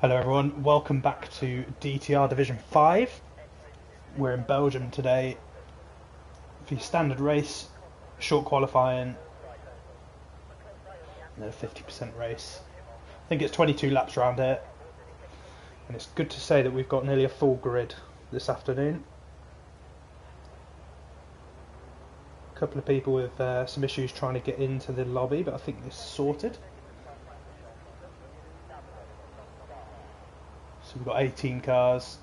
Hello everyone, welcome back to DTR Division 5. We're in Belgium today for your standard race, short qualifying, and then a 50% race. I think it's 22 laps around here, and it's good to say that we've got nearly a full grid this afternoon. A couple of people with some issues trying to get into the lobby, but I think it's sorted. So we've got 18 cars,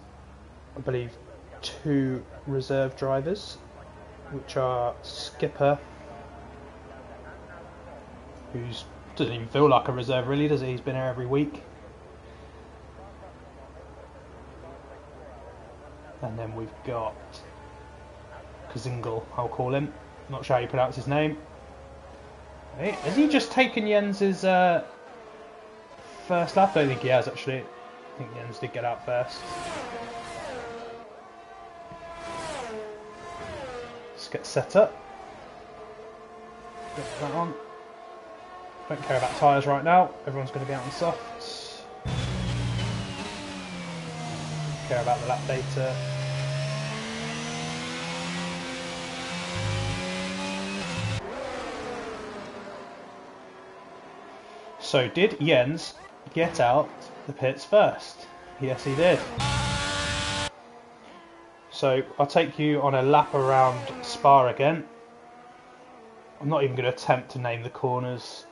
I believe 2 reserve drivers, which are Skipper, who doesn't even feel like a reserve really, does he? He's been here every week. And then we've got Kazingle, I'll call him. Not sure how you pronounce his name. Hey, has he just taken Jens's first lap? I don't think he has actually. I think Jens did get out first. Let's get set up. Get that on. Don't care about tyres right now. Everyone's going to be out on softs. Care about the lap data. So did Jens get out the pits first? Yes, he did. So I'll take you on a lap around Spa again. I'm not even going to attempt to name the corners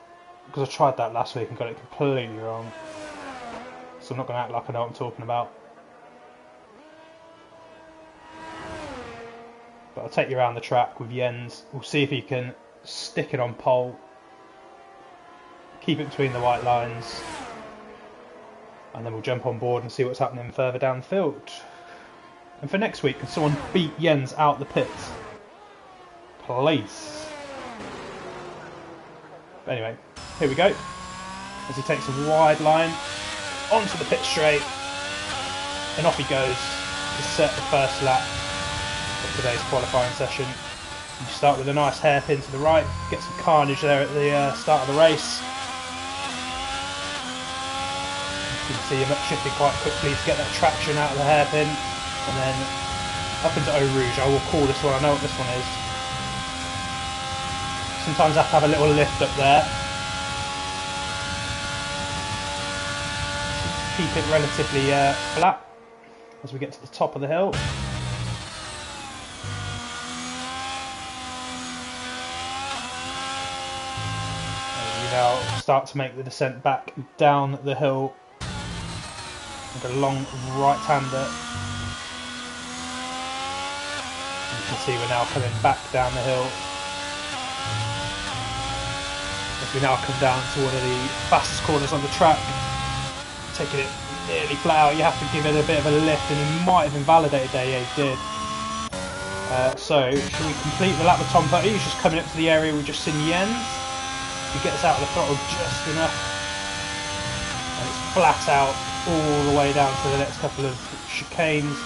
because I tried that last week and got it completely wrong. So I'm not going to act like I know what I'm talking about. But I'll take you around the track with Jens. We'll see if he can stick it on pole. Keep it between the white lines. And then we'll jump on board and see what's happening further down the field. And for next week, can someone beat Jens out the pits? Please. But anyway, here we go. As he takes a wide line onto the pit straight. And off he goes to set the first lap of today's qualifying session. You start with a nice hairpin to the right. Get some carnage there at the start of the race. You can see him shifting quite quickly to get that traction out of the hairpin, and then up into Eau Rouge. I will call this one, I know what this one is. Sometimes I have to have a little lift up there. Keep it relatively flat as we get to the top of the hill. And you now start to make the descent back down the hill. A long right-hander. You can see we're now coming back down the hill. As we now come down to one of the fastest corners on the track, taking it nearly flat out, you have to give it a bit of a lift, and he might have invalidated there. Yeah, he did. So, should we complete the lap with Tom Putty? He's just coming up to the area we've just seen Jens. He gets out of the throttle just enough, and it's flat out all the way down to the next couple of chicanes.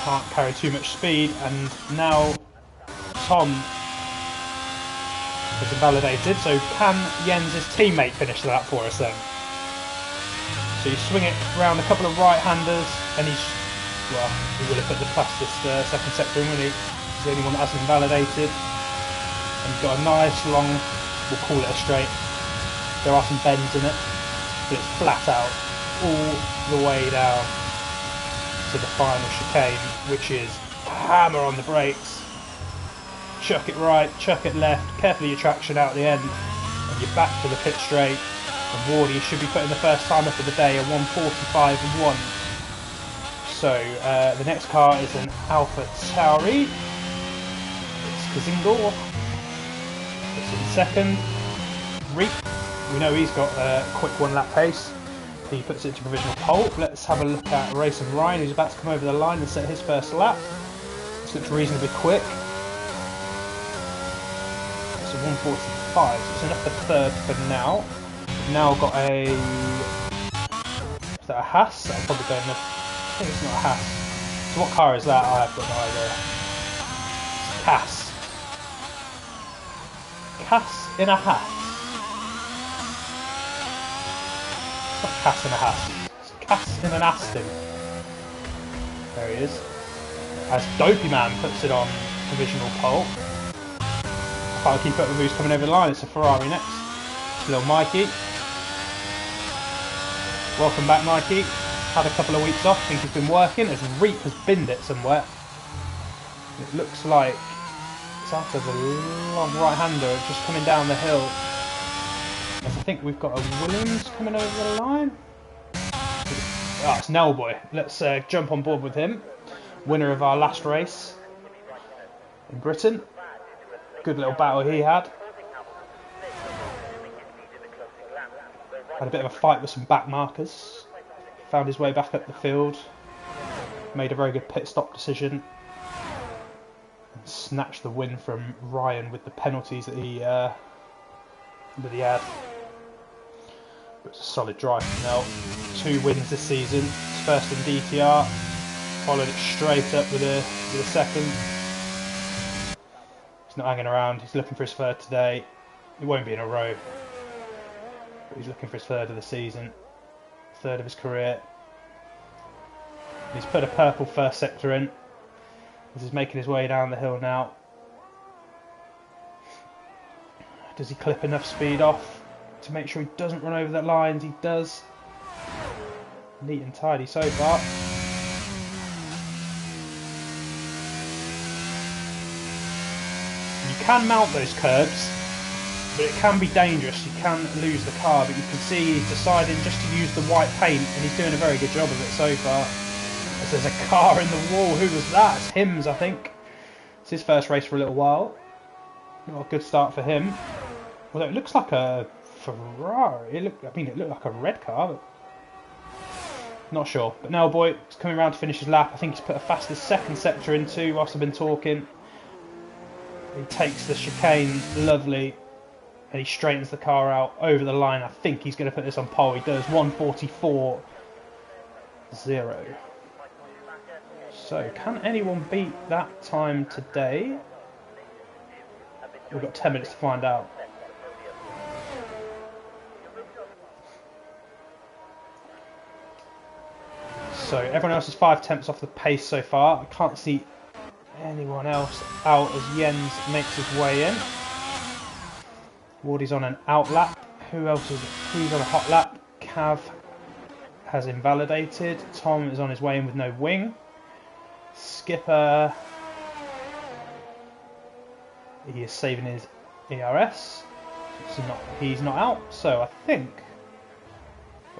Can't carry too much speed, and now Tom has invalidated, so can Jens' teammate finish the lap for us then? So you swing it around a couple of right-handers, and he would have put the fastest second sector in, wouldn't he? He's the only one that hasn't invalidated. And you've got a nice long, we'll call it a straight. There are some bends in it, but it's flat out all the way down to the final chicane, which is hammer on the brakes. Chuck it right, chuck it left, carefully your traction out the end, and you're back to the pit straight. And Wardy should be putting the first timer for the day, a 1:45.1. So the next car is an Alpha Tauri. It's Kazingle. It's in second. Reap, we know he's got a quick 1 lap pace. He puts it to provisional pole. Let's have a look at Race and Ryan, who's about to come over the line and set his first lap. This looks reasonably quick. It's a 1:45, so it's enough for third for now. We've now got a... Is that a Haas? That'll probably go in the... I think it's not a Haas. So what car is that? I've got no idea. It's Cass. Cass in a hat. Cass in a Haas. Cass in an Aston. There he is. As Dopey Man puts it on provisional pole. I can't keep up with who's coming over the line. It's a Ferrari next. It's little Mikey. Welcome back, Mikey. Had a couple of weeks off. I think he's been working as Reap has binned it somewhere. It looks like it's after the long right-hander just coming down the hill. As I think we've got a Williams coming over the line. Ah, it's Nellboy. Let's jump on board with him. Winner of our last race in Britain. Good little battle he had. Had a bit of a fight with some back markers. Found his way back up the field. Made a very good pit stop decision. And snatched the win from Ryan with the penalties that he had. But it's a solid drive from Nell. 2 wins this season. His first in DTR. Followed it straight up with a second. He's not hanging around. He's looking for his third today. It won't be in a row. But he's looking for his third of the season. Third of his career. He's put a purple first sector in. He's making his way down the hill now. Does he clip enough speed off to make sure he doesn't run over that line? He does. Neat and tidy so far. You can mount those curbs, but it can be dangerous. You can lose the car, but you can see he's deciding just to use the white paint, and he's doing a very good job of it so far. As there's a car in the wall. Who was that? It's Hims, I think. It's his first race for a little while. Not a good start for him. Although it looks like a Ferrari. It looked like a red car, but not sure. But now, boy, he's coming around to finish his lap. I think he's put a fastest second sector in too whilst I've been talking. He takes the chicane, lovely, and he straightens the car out over the line. I think he's going to put this on pole. He does 1:44.0. So, can anyone beat that time today? We've got 10 minutes to find out. So, everyone else is 5 tenths off the pace so far. I can't see anyone else out as Jens makes his way in. Wardy's on an out lap. Who's on a hot lap? Cav has invalidated. Tom is on his way in with no wing. Skipper, he is saving his ERS. He's not out, so I think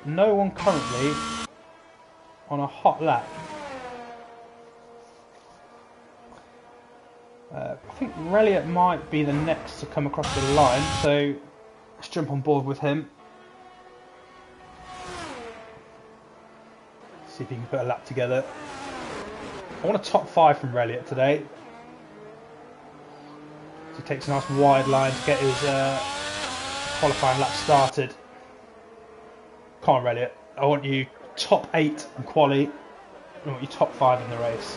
no one currently on a hot lap. I think Reliot might be the next to come across the line, so let's jump on board with him. See if he can put a lap together. I want a top 5 from Reliot today. So he takes a nice wide line to get his qualifying lap started. Come on, Reliot. I want you top 8 in quali. I want you top 5 in the race.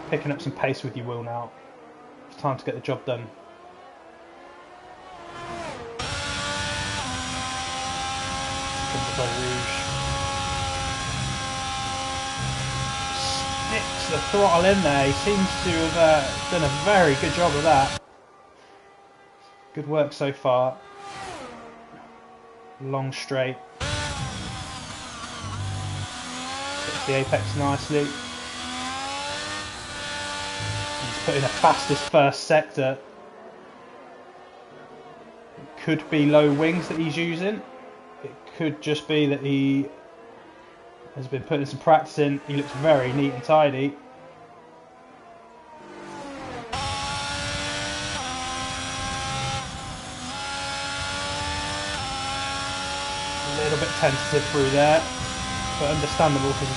Picking up some pace with your wheel now. It's time to get the job done. Sticks the throttle in there. He seems to have done a very good job of that. Good work so far. Long straight. Gets the apex nicely. He's put in a fastest first sector. It could be low wings that he's using. It could just be that he has been putting some practice in. He looks very neat and tidy. A little bit tentative through there, but understandable because he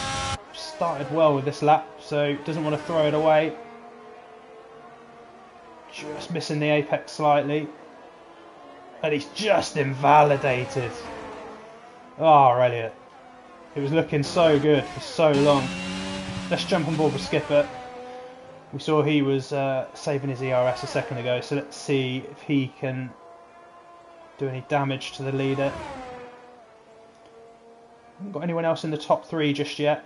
started well with this lap, so doesn't want to throw it away. Just missing the apex slightly. And he's just invalidated. Oh, Reliot. It was looking so good for so long. Let's jump on board with Skipper. We saw he was saving his ERS a second ago, so let's see if he can do any damage to the leader. Haven't got anyone else in the top 3 just yet.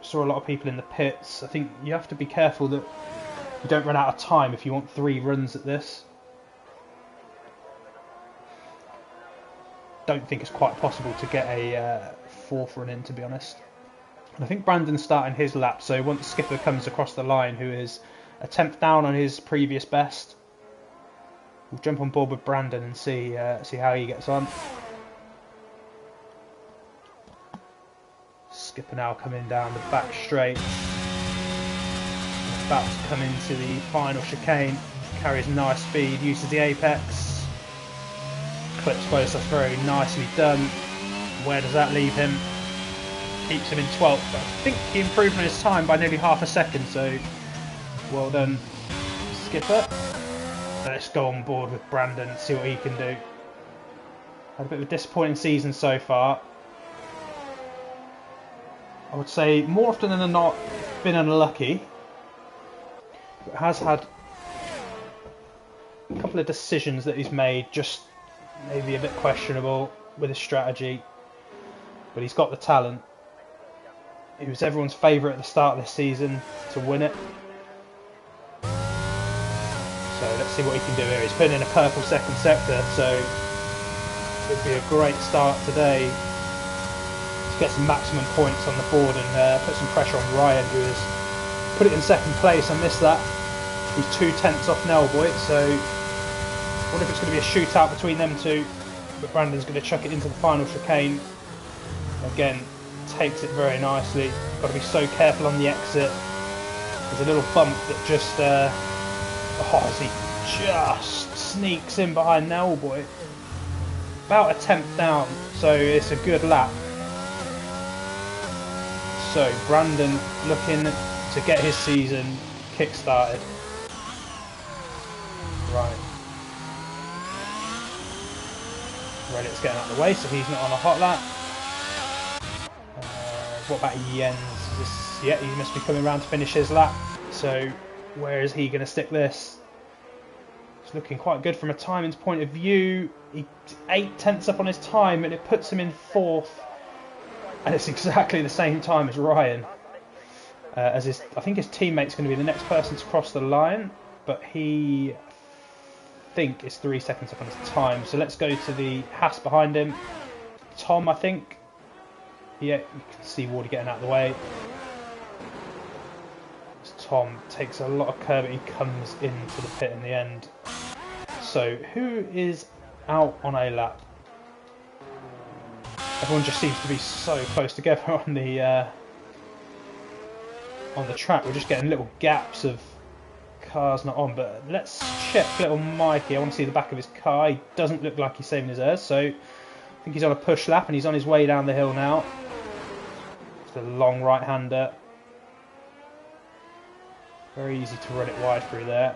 Saw a lot of people in the pits. I think you have to be careful that you don't run out of time if you want 3 runs at this. Don't think it's quite possible to get a 4th run in, to be honest. And I think Brandon's starting his lap, so once Skipper comes across the line, who is a 10th down on his previous best, we'll jump on board with Brandon and see how he gets on. Skipper now coming down the back straight. About to come into the final chicane. Carries nice speed, uses the apex. Clips close, that's very nicely done. Where does that leave him? Keeps him in 12th. I think he improved on his time by nearly half a second, so well done, Skipper. Let's go on board with Brandon and see what he can do. Had a bit of a disappointing season so far. I would say more often than not been unlucky, but has had a couple of decisions that he's made just maybe a bit questionable with his strategy, but he's got the talent. He was everyone's favourite at the start of this season to win it. So let's see what he can do here. He's putting in a purple second sector, so it'd be a great start today to get some maximum points on the board and put some pressure on Ryan, who has put it in second place. I missed that. He's 2/10 off Nelboy, so I wonder if it's going to be a shootout between them two. But Brandon's going to chuck it into the final chicane. Again, takes it very nicely. Got to be so careful on the exit. There's a little bump that just as he just sneaks in behind Nelboy. About a 10th down, so it's a good lap. So Brandon looking to get his season kick-started. Right. Reddit's getting out of the way, so he's not on a hot lap. What about Jens? Yeah, he must be coming around to finish his lap. So where is he going to stick this? It's looking quite good from a timing's point of view. He's 8/10 up on his time, and it puts him in 4th. And it's exactly the same time as Ryan. I think his teammate's going to be the next person to cross the line, but he, I think, is 3 seconds up on his time. So let's go to the Haas behind him. Tom, I think. Yeah, you can see Wardy getting out of the way. Tom takes a lot of curb, he comes into the pit in the end. So who is out on a lap? Everyone just seems to be so close together on the track. We're just getting little gaps of cars not on. But let's check little Mikey. I want to see the back of his car. He doesn't look like he's saving his airs, so I think he's on a push lap and he's on his way down the hill now. It's a long right-hander. Very easy to run it wide through there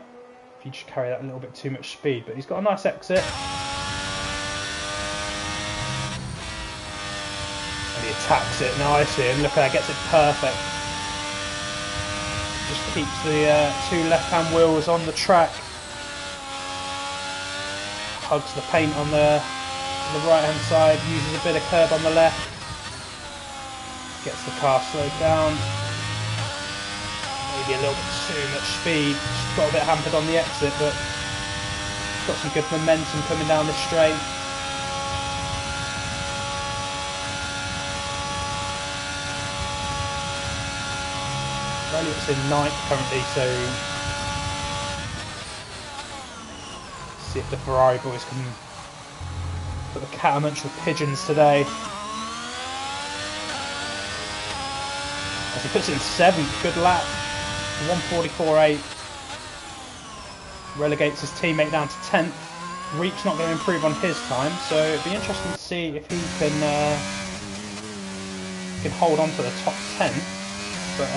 if you just carry that a little bit too much speed. But he's got a nice exit. And he attacks it nicely, and look at that, gets it perfect. Just keeps the 2 left-hand wheels on the track. Hugs the paint on the right-hand side, uses a bit of curb on the left. Gets the car slowed down. Maybe a little bit too much speed. Just got a bit hampered on the exit, but got some good momentum coming down the straight. Elliot's in 9th currently, so let's see if the Ferrari boys can put the cat amongst the pigeons today. As he puts it in 7th, good lap, 1:44.8. Relegates his teammate down to 10th. Reek's not going to improve on his time, so it'd be interesting to see if he can hold on to the top 10. But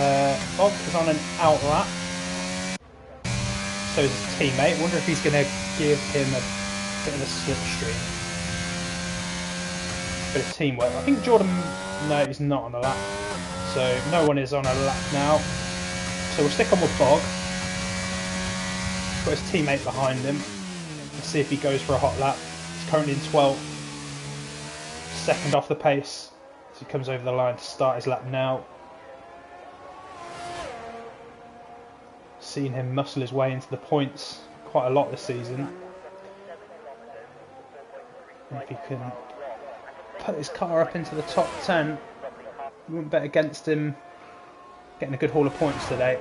Bob is on an out lap. So is his teammate. Wonder if he's going to give him a bit of a slipstream. Bit of teamwork. I think Jordan, no, he's not on a lap. So no one is on a lap now. So we'll stick on with Bog. Got his teammate behind him. Let's see if he goes for a hot lap. He's currently in 12th. 2nd off the pace. he comes over the line to start his lap now. Seen him muscle his way into the points quite a lot this season. And if he can put his car up into the top 10, we wouldn't bet against him getting a good haul of points today.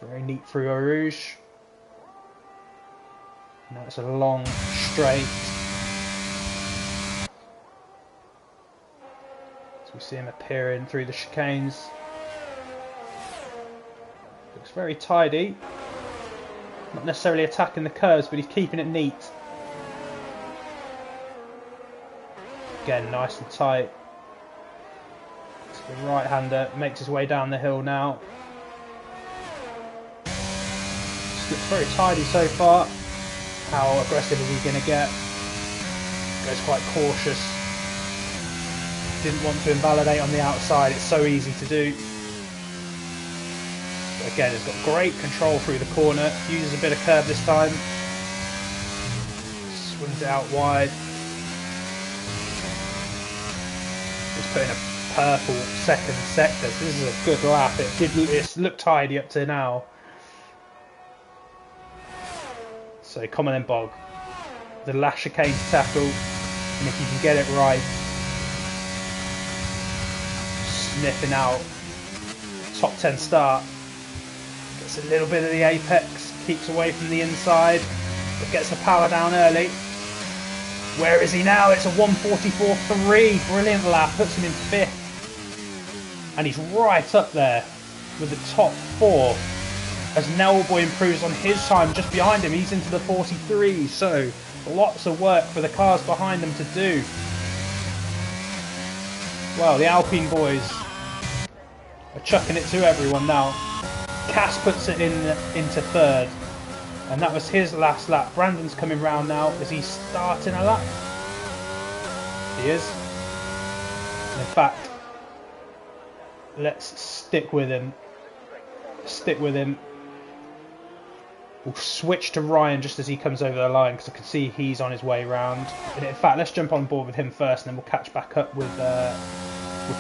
Very neat through Eau Rouge. Now it's a long straight. So we see him appearing through the chicanes. Looks very tidy. Not necessarily attacking the curves, but he's keeping it neat. Again, nice and tight. It's the right-hander, makes his way down the hill now. Just looks very tidy so far. How aggressive is he going to get? Goes quite cautious. Didn't want to invalidate on the outside, it's so easy to do. But again, he's got great control through the corner, uses a bit of curve this time. Swings it out wide. He's putting a purple second sector, so this is a good lap. It looked tidy up to now. So come on then, Bog. The last chicane to tackle, and if you can get it right, sniffing out top 10 start. Gets a little bit of the apex, keeps away from the inside, but gets the power down early. Where is he now? It's a 1:44.3. Brilliant lap, puts him in 5th. And he's right up there with the top 4. As Nelboy improves on his time just behind him, he's into the 43, so lots of work for the cars behind them to do. Well, the Alpine boys are chucking it to everyone now. Cass puts it into 3rd, and that was his last lap. Brandon's coming round now. Is he starting a lap? He is. In fact, let's stick with him. Stick with him. We'll switch to Ryan just as he comes over the line because I can see he's on his way round. And in fact, let's jump on board with him first, and then we'll catch back up with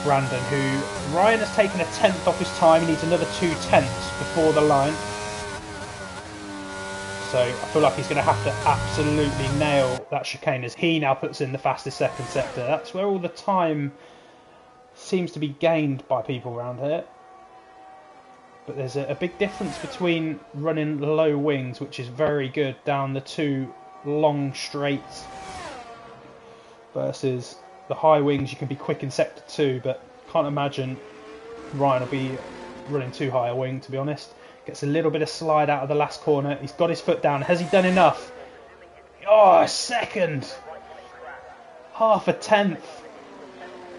Brandon, who Ryan has taken a 10th off his time. He needs another 2 tenths before the line. So I feel like he's going to have to absolutely nail that chicane as he now puts in the fastest second sector. That's where all the time seems to be gained by people around here. But there's a big difference between running low wings, which is very good, down the 2 long straights, versus the high wings. You can be quick in sector 2, but can't imagine Ryan will be running too high a wing, to be honest. Gets a little bit of slide out of the last corner. He's got his foot down. Has he done enough? Oh, a second! Half a tenth.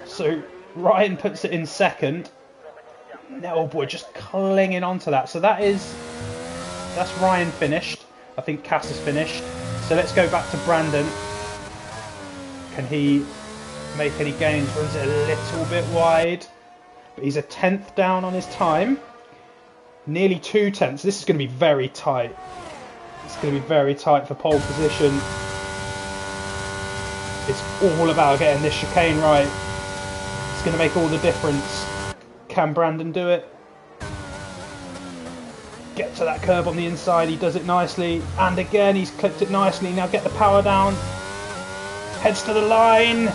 So Ryan puts it in 2nd. Oh boy, just clinging onto that. So that's Ryan finished. I think Cass is finished. So let's go back to Brandon. Can he make any gains? Runs it a little bit wide, but he's a 10th down on his time. Nearly 2 tenths. This is going to be very tight. It's going to be very tight for pole position. It's all about getting this chicane right. It's going to make all the difference. Can Brandon do it? Get to that curb on the inside. He does it nicely. And again, he's clipped it nicely. Now get the power down. Heads to the line.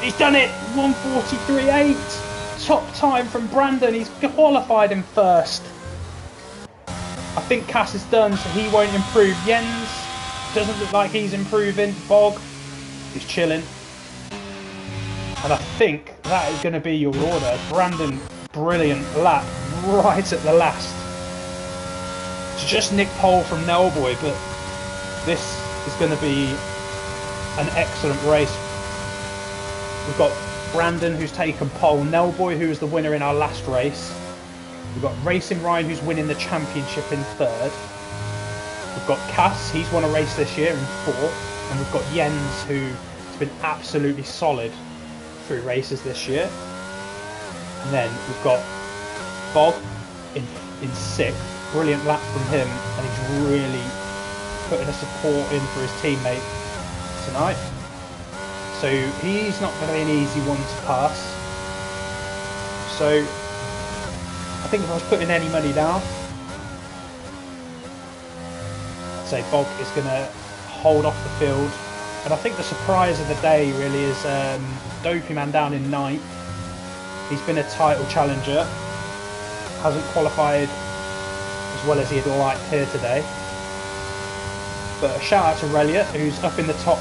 He's done it. 1:43.8. Top time from Brandon. He's qualified in 1st. I think Cass is done, so he won't improve. Jens doesn't look like he's improving. Bog is chilling. And I think that is going to be your order. Brandon, brilliant lap right at the last. It's just nick pole from Nelboy, but this is going to be an excellent race. We've got Brandon, who's taken pole. Nelboy, who was the winner in our last race. We've got Racing Ryan, who's winning the championship in 3rd. We've got Cass, he's won a race this year in 4th. And we've got Jens, who's been absolutely solid through races this year. And then we've got Bob in 6th. Brilliant lap from him, and he's really putting a support in for his teammate tonight. So he's not going to be an easy one to pass. So I think if I was putting any money down, I'd say Bog is going to hold off the field. And I think the surprise of the day really is Dopey Man down in 9th. He's been a title challenger. Hasn't qualified as well as he'd liked here today. But a shout out to Reliot, who's up in the top.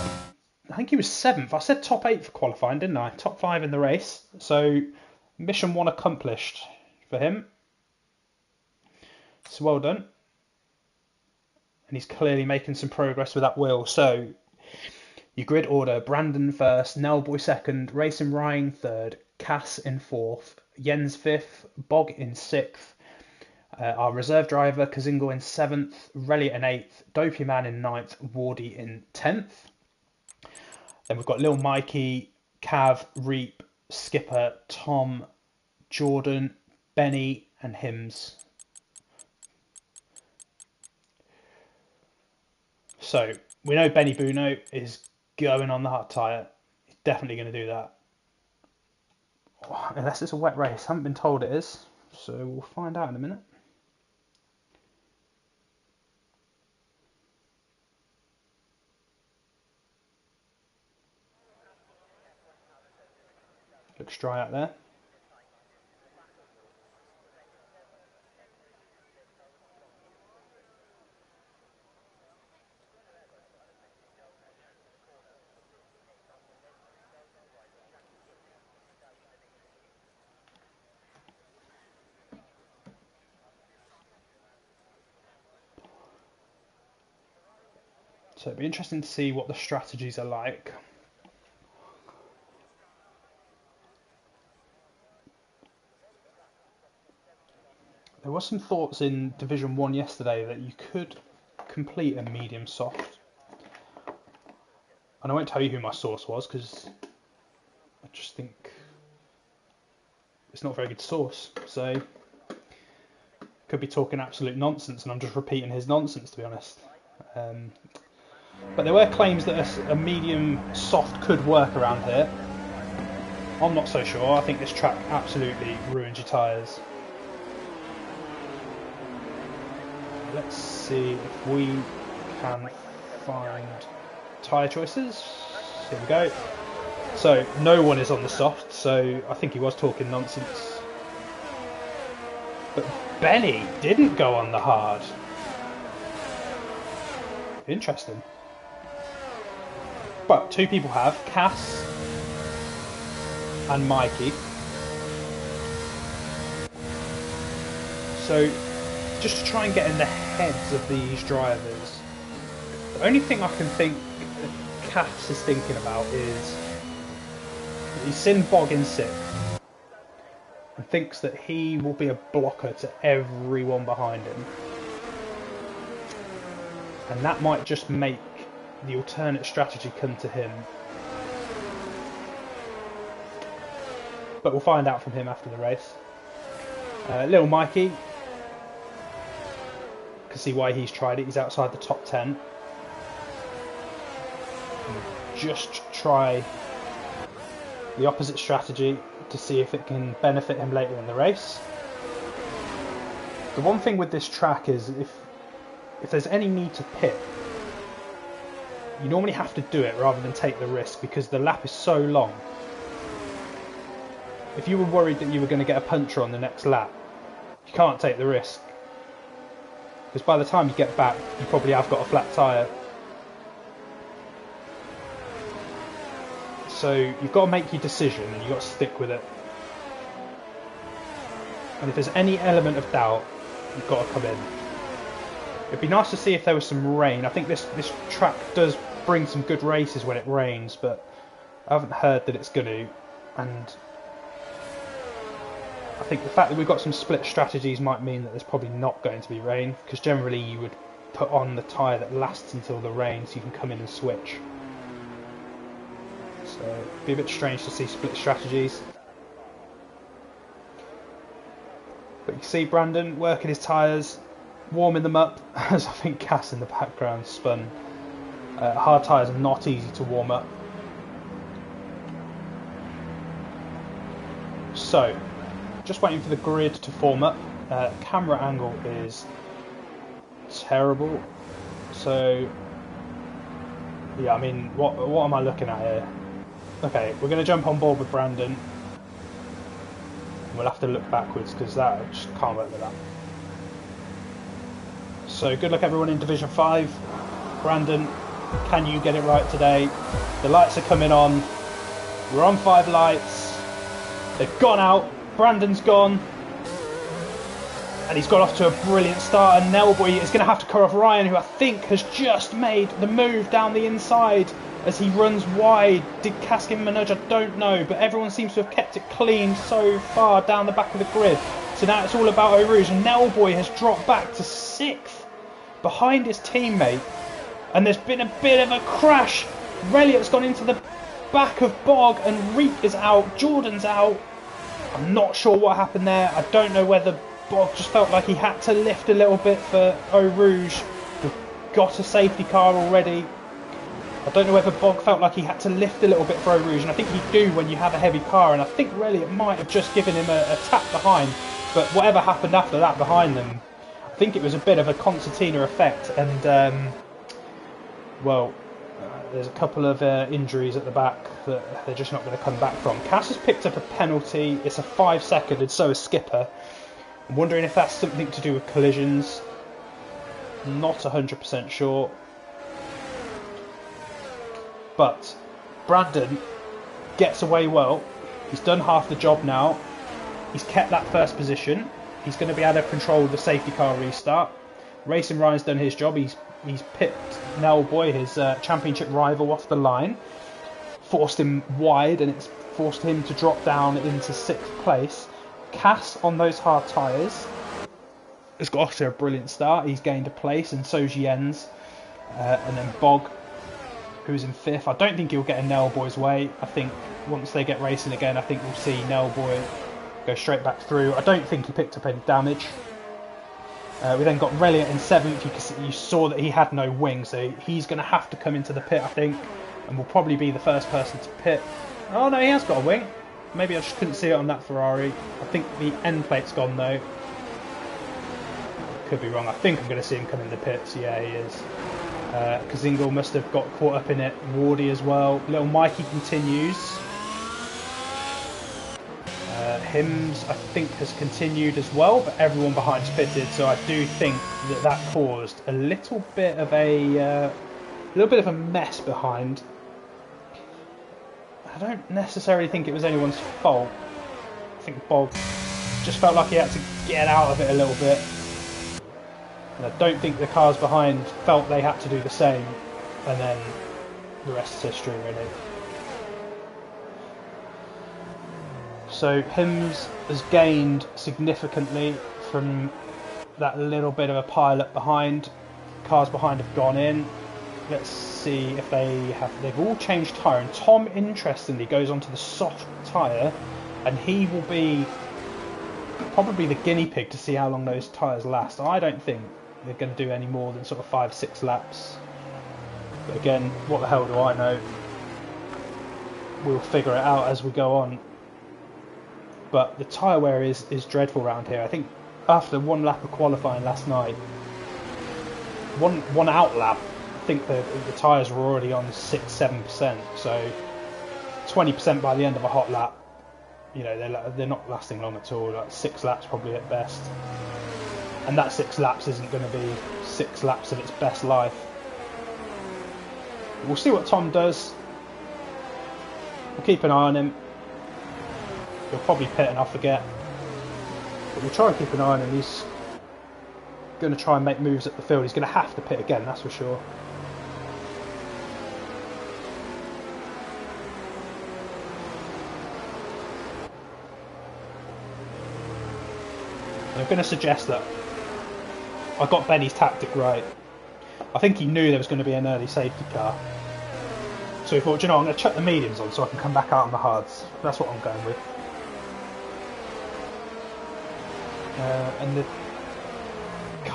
I think he was 7th. I said top 8 for qualifying, didn't I? Top 5 in the race. So mission 1 accomplished for him. So well done. And he's clearly making some progress with that wheel. So your grid order: Brandon 1st, Nellboy 2nd, Racing Ryan 3rd, Cass in 4th, Jens 5th, Bog in 6th, our reserve driver Kazingo in 7th, Reliot in 8th, Dopey Man in 9th, Wardy in 10th. Then we've got Lil Mikey, Cav, Reap, Skipper, Tom, Jordan, Benny and Hims. So we know Benny Buno is going on the hard tyre. He's definitely going to do that. Unless it's a wet race. I haven't been told it is. So we'll find out in a minute. Looks dry out there. So it'd be interesting to see what the strategies are like. There was some thoughts in Division 1 yesterday that you could complete a medium soft. And I won't tell you who my source was because I just think it's not a very good source. So could be talking absolute nonsense and I'm just repeating his nonsense, to be honest. But there were claims that a medium soft could work around here. I'm not so sure. I think this track absolutely ruins your tyres. Let's see if we can find tyre choices. Here we go. So no one is on the soft, so I think he was talking nonsense. But Benny didn't go on the hard. Interesting. But 2 people have, Cass and Mikey. So just to try and get in the heads of these drivers, the only thing I can think that Cass is thinking about is he's seen Bog in 6th and thinks that he will be a blocker to everyone behind him. And that might just make the alternate strategy come to him. But we'll find out from him after the race. Little Mikey, can see why he's tried it. He's outside the top 10. And just try the opposite strategy to see if it can benefit him later in the race. The one thing with this track is if there's any need to pit, you normally have to do it rather than take the risk because the lap is so long. If you were worried that you were going to get a puncture on the next lap, you can't take the risk. Because by the time you get back, you probably have got a flat tyre. So you've got to make your decision and you've got to stick with it. And if there's any element of doubt, you've got to come in. It'd be nice to see if there was some rain. I think this track does bring some good races when it rains, but I haven't heard that it's going to. And I think the fact that we've got some split strategies might mean that there's probably not going to be rain, because generally you would put on the tyre that lasts until the rain so you can come in and switch. So it'd be a bit strange to see split strategies. But you can see Brandon working his tyres. warming them up, as I think Cass in the background spun. Hard tyres are not easy to warm up. So, just waiting for the grid to form up. Camera angle is terrible. So, yeah, I mean, what am I looking at here? Okay, we're going to jump on board with Brandon. We'll have to look backwards because that I just can't work with that. So good luck everyone in Division 5. Brandon, can you get it right today? The lights are coming on. We're on 5 lights. They've gone out. Brandon's gone. And he's got off to a brilliant start. And Nelboy is going to have to cut off Ryan, who I think has just made the move down the inside as he runs wide. Did Cass give him a nudge? I don't know. But everyone seems to have kept it clean so far down the back of the grid. So now it's all about Eau Rouge. And Nelboy has dropped back to 6th behind his teammate. And there's been a bit of a crash. Reliot's gone into the back of Bog and Reek is out. Jordan's out. I'm not sure what happened there. I don't know whether Bog just felt like he had to lift a little bit for Eau Rouge. We've got a safety car already. I don't know whether Bog felt like he had to lift a little bit for Eau Rouge, and I think you do when you have a heavy car, and I think Reliot might have just given him a tap behind, but whatever happened after that behind them, I think it was a bit of a concertina effect, and there's a couple of injuries at the back that they're just not going to come back from. Cass has picked up a penalty. It's a 5-second, and so is Skipper. I'm wondering if that's something to do with collisions. Not 100% sure. But Brandon gets away well. He's done half the job now. He's kept that first position. He's going to be able to control the safety car restart. Racing Ryan's done his job. He's pipped Nelboy, his championship rival, off the line. Forced him wide, and it's forced him to drop down into 6th place. Cass on those hard tyres has got off to a brilliant start. He's gained a place, and so's Jens. And then Bog, who's in 5th. I don't think he'll get in Nelboy's way. I think once they get racing again, I think we'll see Nelboy go straight back through. I don't think he picked up any damage. We then got Reliot in 7th. You saw that he had no wing, so he's going to have to come into the pit, I think, and will probably be the first person to pit. Oh no, he has got a wing. Maybe I just couldn't see it on that Ferrari. I think the end plate's gone though. Could be wrong. I think I'm going to see him come in the pits. Yeah, he is. Kazingle must have got caught up in it. Wardy as well. Little Mikey continues. Hims, I think, has continued as well, but everyone behind's pitted, so I do think that caused a little bit of a mess behind. I don't necessarily think it was anyone's fault. I think Bog just felt like he had to get out of it a little bit. And I don't think the cars behind felt they had to do the same. And then the rest is history, really. So Hims has gained significantly from that little bit of a pile-up behind. Cars behind have gone in. Let's see if they've all changed tyre. And Tom, interestingly, goes onto the soft tyre, and he will be probably the guinea pig to see how long those tyres last. I don't think they're going to do any more than sort of 5-6 laps. But again, what the hell do I know? We'll figure it out as we go on. But the tyre wear is dreadful around here. I think after one lap of qualifying last night, one out lap, I think the tyres were already on 6-7%. So 20% by the end of a hot lap. You know, they're not lasting long at all. Like 6 laps probably at best. And that 6 laps isn't going to be 6 laps of its best life. We'll see what Tom does. We'll keep an eye on him. He'll probably pit and I'll forget. But we'll try and keep an eye on him. He's going to try and make moves at the field. He's going to have to pit again, that's for sure. And I'm going to suggest that I got Benny's tactic right. I think he knew there was going to be an early safety car. So he thought, you know, I'm going to chuck the mediums on so I can come back out on the hards. That's what I'm going with. And the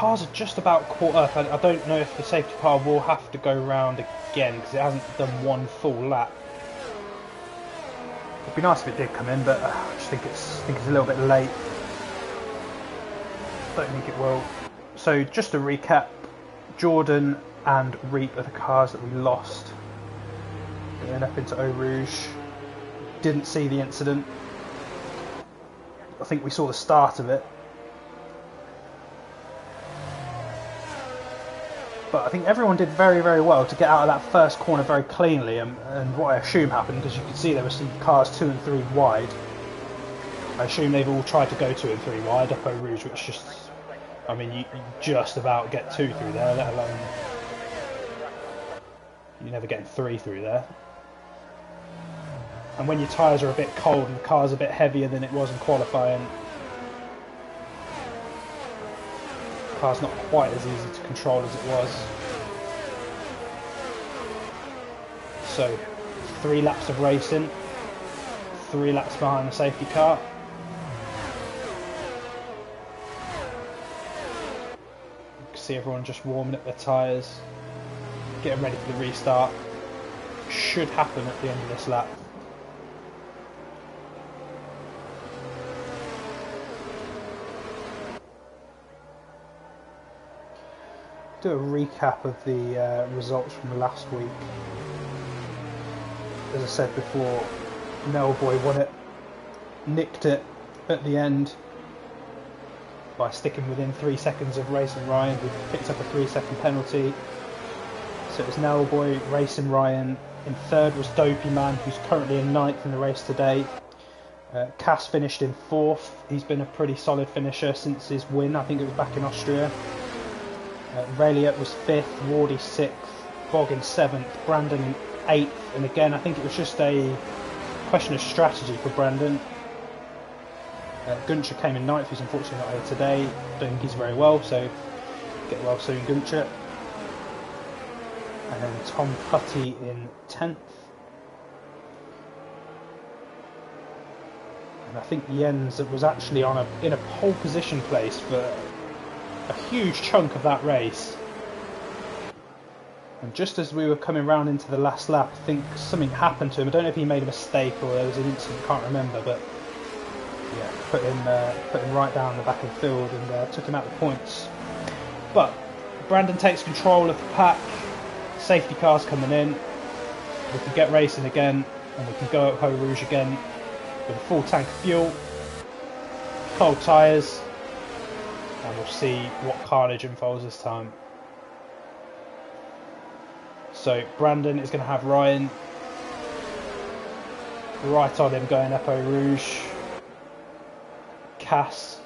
cars are just about caught up. I don't know if the safety car will have to go round again because it hasn't done one full lap. It'd be nice if it did come in, but I just think it's a little bit late. Don't think it will. So just to recap, Jordan and Reap are the cars that we lost. Going up into Eau Rouge. Didn't see the incident. I think we saw the start of it. But I think everyone did very, very well to get out of that first corner very cleanly, and what I assume happened, because you could see there were some cars 2 and 3 wide. I assume they've all tried to go 2 and 3 wide up Eau Rouge, which just, I mean, you just about get 2 through there, let alone you're never getting 3 through there. And when your tyres are a bit cold and the car's a bit heavier than it was in qualifying, the car's not quite as easy to control as it was. So 3 laps of racing, 3 laps behind the safety car. You can see everyone just warming up their tyres, getting ready for the restart. Should happen at the end of this lap. Do a recap of the results from last week. As I said before, Melboy won it, nicked it at the end by sticking within 3 seconds of Racing Ryan, who picked up a 3-second penalty. So it was Melboy, Racing Ryan. In third was Dopey Man, who's currently in 9th in the race today. Cass finished in 4th. He's been a pretty solid finisher since his win. I think it was back in Austria. Rayliot was 5th, Wardy 6th, Bog in 7th, Brandon in 8th, and again I think it was just a question of strategy for Brandon. Guncher came in 9th, who's unfortunately not here today. Don't think he's very well, so get well soon, Guncher. And then Tom Putty in 10th. And I think Jens was actually in a pole position place for a huge chunk of that race, and just as we were coming round into the last lap, I think something happened to him. I don't know if he made a mistake or there was an incident, can't remember, but yeah, put him right down the back of the field and took him out the points. But Brandon takes control of the pack, safety cars coming in, we can get racing again, and we can go up Eau Rouge again with a full tank of fuel, cold tyres, and we'll see what carnage unfolds this time. So Brandon is going to have Ryan right on him going up Eau Rouge. Cass,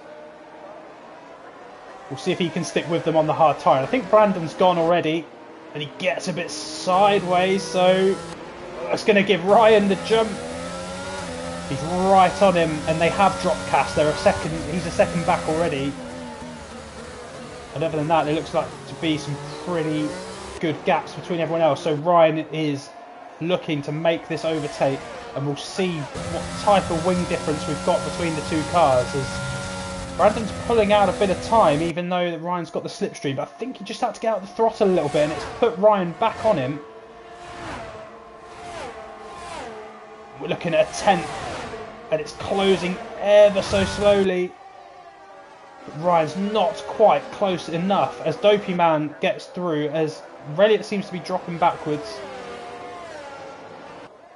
we'll see if he can stick with them on the hard tyre. I think Brandon's gone already, and he gets a bit sideways, so it's going to give Ryan the jump. He's right on him, and they have dropped Cass. He's a second back already. And other than that, there looks like to be some pretty good gaps between everyone else. So Ryan is looking to make this overtake, and we'll see what type of wing difference we've got between the 2 cars, as Brandon's pulling out a bit of time, even though Ryan's got the slipstream. But I think he just had to get out the throttle a little bit, and it's put Ryan back on him. We're looking at a 10th, and it's closing ever so slowly. Ryan's not quite close enough as Dopey Man gets through, as Rayliot seems to be dropping backwards.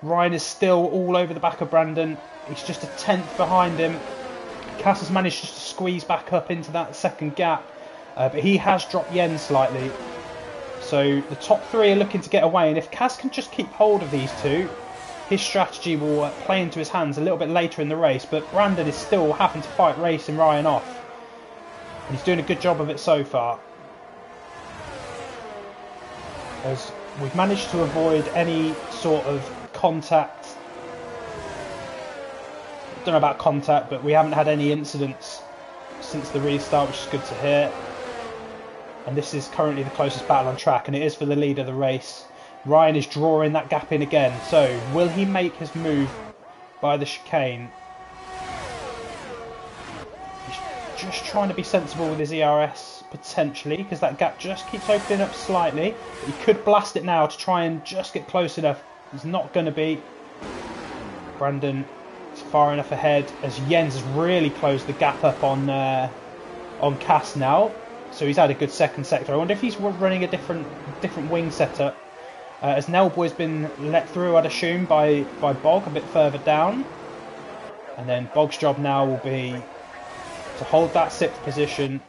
Ryan is still all over the back of Brandon. He's just a 10th behind him. Cass has managed just to squeeze back up into that second gap, but he has dropped Jens slightly. So the top 3 are looking to get away, and if Cass can just keep hold of these 2, his strategy will play into his hands a little bit later in the race. But Brandon is still having to fight Racing Ryan off, and he's doing a good job of it so far, as we've managed to avoid any sort of contact. I don't know about contact, but we haven't had any incidents since the restart, which is good to hear. And this is currently the closest battle on track, and it is for the lead of the race. Ryan is drawing that gap in again, so will he make his move by the chicane? He's just trying to be sensible with his ERS, potentially, because that gap just keeps opening up slightly. But he could blast it now to try and just get close enough. He's not going to be. Brandon is far enough ahead as Jens has really closed the gap up on Cass now. So he's had a good second sector. I wonder if he's running a different wing setup. As Nellboy's been let through, I'd assume, by Bog a bit further down. And then Bog's job now will be to hold that 6th position.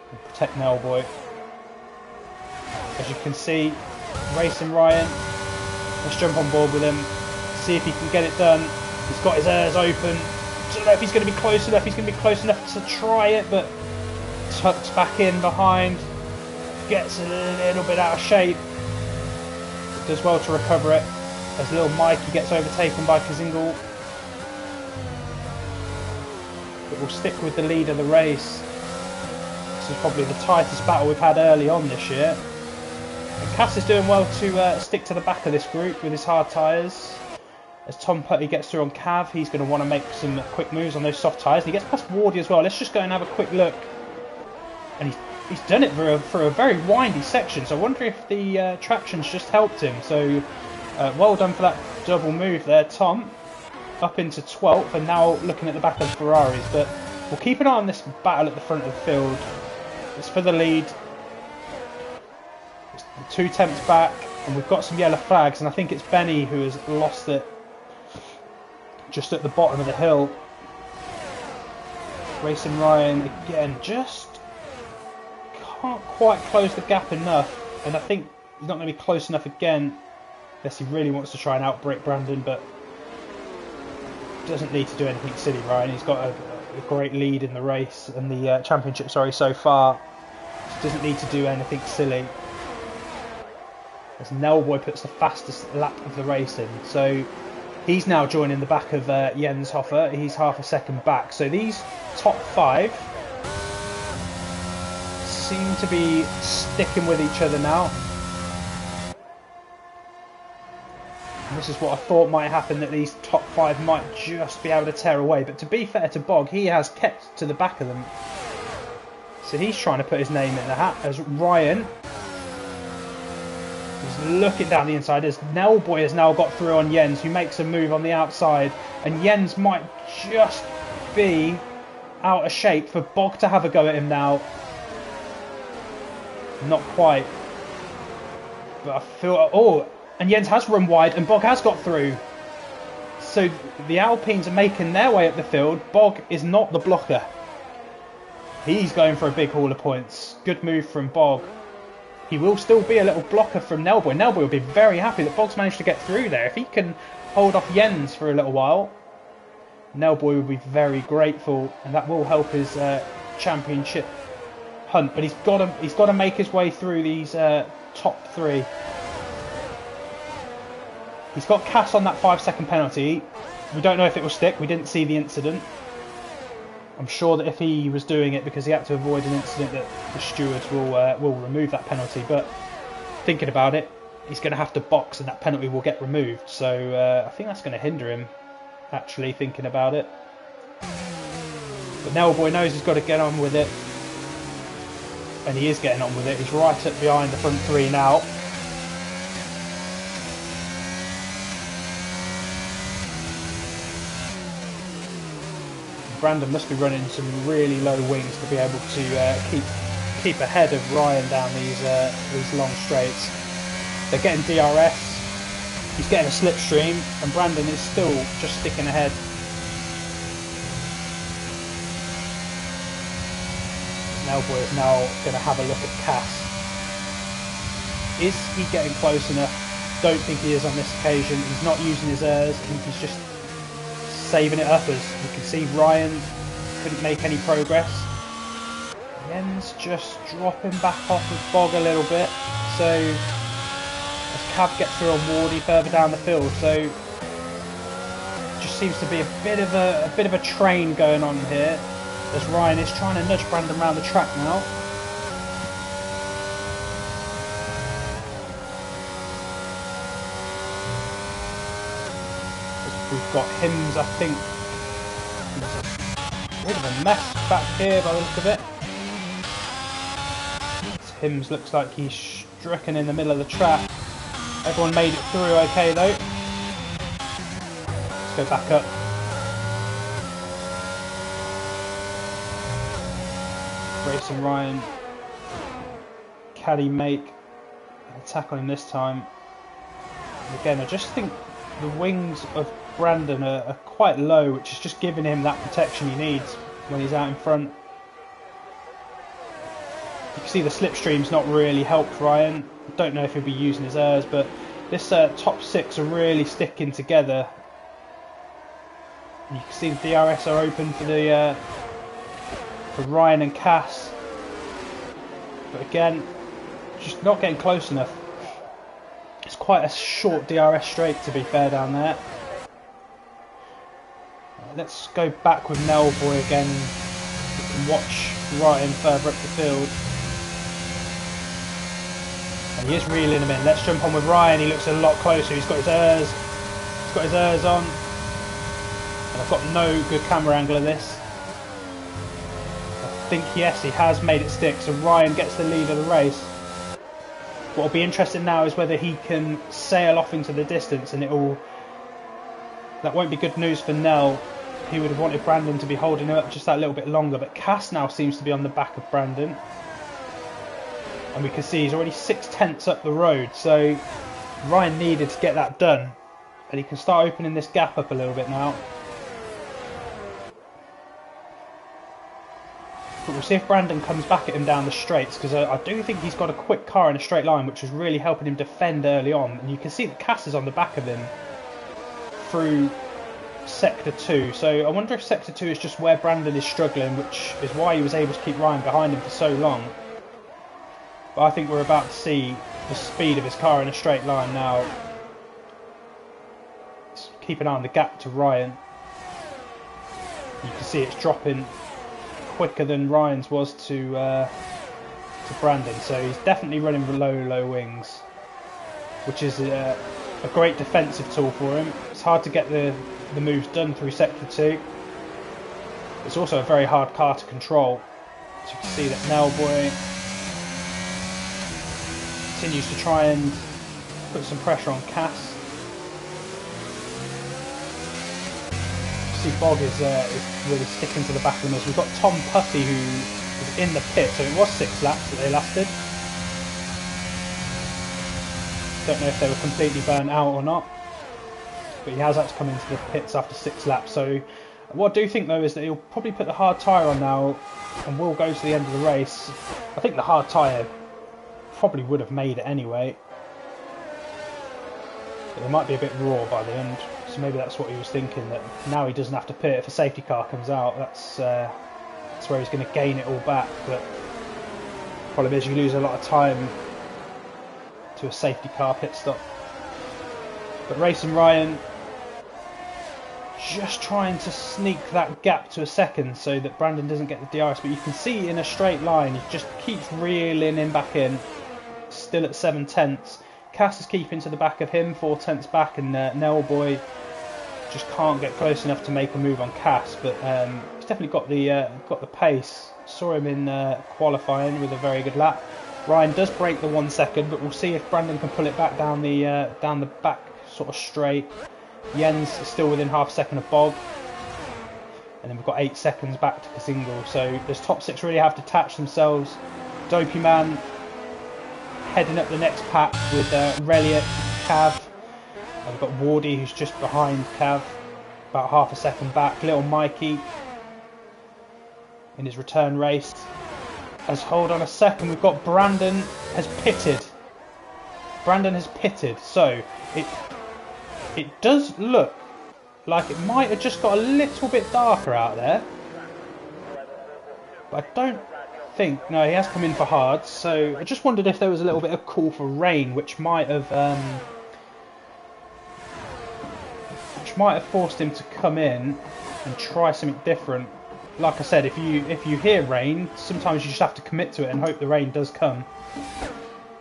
And protect Nellboy. As you can see, racing Ryan. Let's jump on board with him. See if he can get it done. He's got his airs open. I don't know if he's going to be close enough. He's going to be close enough to try it, but tucks back in behind. Gets a little bit out of shape. Does well to recover it. As little Mikey gets overtaken by Kazingal. But we'll stick with the lead of the race. This is probably the tightest battle we've had early on this year. And Cass is doing well to stick to the back of this group with his hard tyres. As Tom Putty gets through on Cav, he's going to want to make some quick moves on those soft tyres. And he gets past Wardy as well. Let's just go and have a quick look. And he's done it for a very windy section. So I wonder if the traction's just helped him. So well done for that double move there, Tom. Up into 12th and now looking at the back of the Ferraris. But we'll keep an eye on this battle at the front of the field. It's for the lead. It's 2 tenths back. And we've got some yellow flags. And I think it's Benny who has lost it. Just at the bottom of the hill. Racing Ryan again, just can't quite close the gap enough, and I think he's not going to be close enough again unless he really wants to try and outbrake Brandon, but doesn't need to do anything silly. Ryan, he's got a great lead in the race and the championship, so far. Just doesn't need to do anything silly. As Nellboy puts the fastest lap of the race in, so he's now joining the back of Jens Hoffer. He's half a second back. So these top 5 seem to be sticking with each other now. And this is what I thought might happen, that these top 5 might just be able to tear away. But to be fair to Bog, he has kept to the back of them. So he's trying to put his name in the hat as Ryan. He's looking down the inside as Nellboy has now got through on Jens, who makes a move on the outside, and Jens might just be out of shape for Bog to have a go at him now. Not quite, but I feel and Jens has run wide and Bog has got through. So the Alpines are making their way up the field. Bog is not the blocker. He's going for a big haul of points. Good move from Bog. He will still be a little blocker from Nellboy. Nellboy will be very happy that Bog's managed to get through there. If he can hold off Jens for a little while, Nellboy will be very grateful, and that will help his championship hunt. But he's got to make his way through these top 3. He's got Cass on that 5-second penalty. We don't know if it will stick. We didn't see the incident. I'm sure that if he was doing it because he had to avoid an incident, that the stewards will remove that penalty. But thinking about it, he's going to have to box and that penalty will get removed. So I think that's going to hinder him, actually, thinking about it. But Nellboy knows he's got to get on with it. And he is getting on with it. He's right up behind the front 3 now. Brandon must be running some really low wings to be able to keep ahead of Ryan down these long straights. They're getting DRS. He's getting a slipstream, and Brandon is still just sticking ahead. Nellboy is now going to have a look at Cass. Is he getting close enough? Don't think he is on this occasion. He's not using his airs. I think he's just saving it up, as you can see Ryan couldn't make any progress. Jens just dropping back off with Bog a little bit. So as Cav gets through on Wardy further down the field, so just seems to be a bit of a train going on here, as Ryan is trying to nudge Brandon around the track now. We've got Hims, I think, Bit of a mess back here by the look of it. Timms looks like he's stricken in the middle of the track. Everyone made it through okay though. Let's go back up. Racing Ryan. Can he make an attack on him this time? And again, I just think the wings of Brandon are quite low, which is just giving him that protection he needs when he's out in front. You can see the slipstream's not really helped Ryan. I don't know if he'll be using his airs, but this top six are really sticking together. And you can see the DRS are open for the for Ryan and Cass, but again, just not getting close enough. It's quite a short DRS straight, to be fair, down there. Let's go back with Melboy again. We can watch Ryan further up the field. And he is reeling him in. Let's jump on with Ryan. He looks a lot closer. He's got his airs. He's got his airs on. And I've got no good camera angle of this. I think, yes, he has made it stick. So Ryan gets the lead of the race. What will be interesting now is whether he can sail off into the distance, and that won't be good news for Nell. He would have wanted Brandon to be holding him up just that little bit longer, but Cass now seems to be on the back of Brandon. And we can see he's already 6/10 up the road, so Ryan needed to get that done. And he can start opening this gap up a little bit now. But we'll see if Brandon comes back at him down the straights, because I do think he's got a quick car in a straight line, which is really helping him defend early on. And you can see that Cass is on the back of him through Sector 2. So I wonder if Sector 2 is just where Brandon is struggling, which is why he was able to keep Ryan behind him for so long. But I think we're about to see the speed of his car in a straight line now. Let's keep an eye on the gap to Ryan. You can see it's dropping quicker than Ryan's was to Brandon, so he's definitely running with low wings, which is a great defensive tool for him. It's hard to get the moves done through Sector 2. It's also a very hard car to control. So you can see that Melboy continues to try and put some pressure on Cass. See, Bog is really sticking to the back of them as we've got Tom Puffy, who is in the pit, so it was 6 laps that they lasted. Don't know if they were completely burnt out or not, but he has had to come into the pits after 6 laps. So what I do think though is that he'll probably put the hard tyre on now and will go to the end of the race. I think the hard tyre probably would have made it anyway, but they might be a bit raw by the end. So maybe that's what he was thinking, that now he doesn't have to pit if a safety car comes out. That's where he's going to gain it all back. But the problem is you lose a lot of time to a safety car pit stop. But Racing Ryan just trying to sneak that gap to a second so that Brandon doesn't get the DRS. But you can see in a straight line, he just keeps reeling him back in, still at 7/10. Cass is keeping to the back of him, 4/10 back, and Nellboy just can't get close enough to make a move on Cass, but he's definitely got the pace. Saw him in qualifying with a very good lap. Ryan does break the 1 second, but we'll see if Brandon can pull it back down the back sort of straight. Jens is still within half a second of Bog, and then we've got 8 seconds back to Kazingle. So this top 6 really have detached themselves. Dopey Man heading up the next pack with Reliot, Cav. We've got Wardy, who's just behind Cav, about half a second back. Little Mikey in his return race. As hold on a second, we've got Brandon has pitted. Brandon has pitted, so it does look like it might have just got a little bit darker out there. But I don't think, no, he has come in for hards, so I just wondered if there was a little bit of call for rain, which might have forced him to come in and try something different. Like I said, if you hear rain, sometimes you just have to commit to it and hope the rain does come,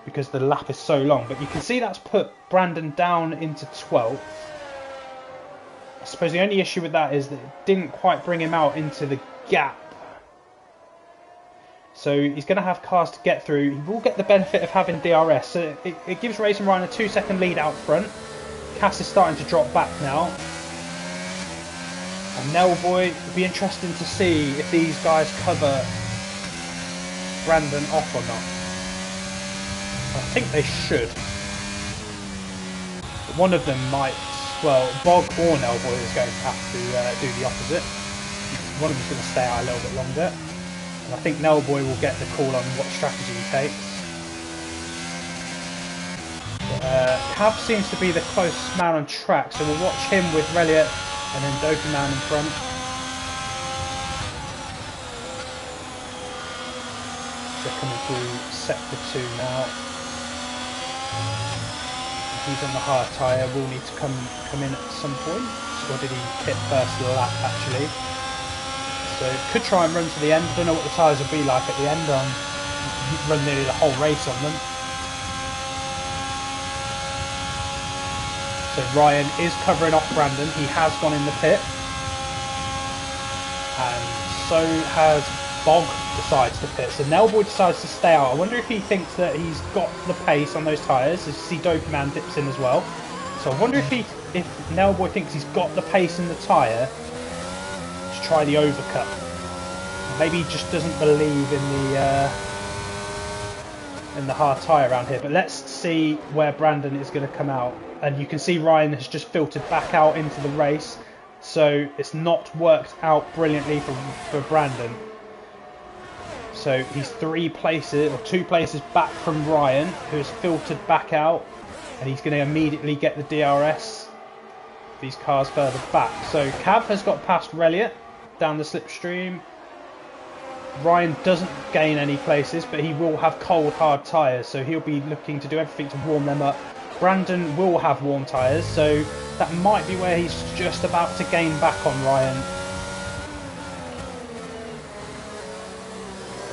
because the lap is so long. But you can see that's put Brandon down into 12th. I suppose the only issue with that is that it didn't quite bring him out into the gap. So he's going to have cars to get through. He will get the benefit of having DRS. So it gives Racing Ryan a 2-second lead out front. Cass is starting to drop back now. And Nellboy, it'll be interesting to see if these guys cover Brandon off or not. I think they should. But one of them might, well, Bog or Nellboy is going to have to do the opposite. One of them's going to stay out a little bit longer. And I think Nellboy will get the call on what strategy he takes. Cav seems to be the closest man on track, so we'll watch him with Reliot and then Dopey-Man in front. They're coming through sector 2 now. He's on the hard tyre, will need to come in at some point. Or did he hit first lap actually? So could try and run to the end. Don't know what the tyres will be like at the end. Run nearly the whole race on them. So Ryan is covering off Brandon. He has gone in the pit. And so has Bog decides to pit. So Nellboy decides to stay out. I wonder if he thinks that he's got the pace on those tyres. As you see, Dopey-Man dips in as well. So I wonder if Nellboy thinks he's got the pace in the tyre to try the overcut. Maybe he just doesn't believe in the hard tyre around here. But let's see where Brandon is going to come out. And you can see Ryan has just filtered back out into the race. So it's not worked out brilliantly for Brandon. So he's 2 places back from Ryan, who has filtered back out. And he's going to immediately get the DRS. These cars further back. So Cav has got past Reliot down the slipstream. Ryan doesn't gain any places, but he will have cold hard tyres. So he'll be looking to do everything to warm them up. Brandon will have warm tyres, so that might be where he's just about to gain back on Ryan.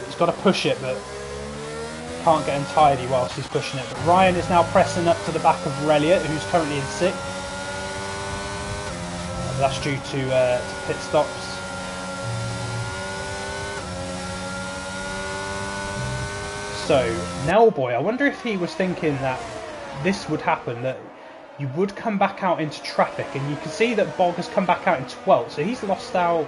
He's got to push it, but can't get entirely whilst he's pushing it. But Ryan is now pressing up to the back of Reliot, who's currently in 6th. And that's due to pit stops. So, Nellboy, I wonder if he was thinking that this would happen, that you would come back out into traffic, and you can see that Bog has come back out in 12th, so he's lost out.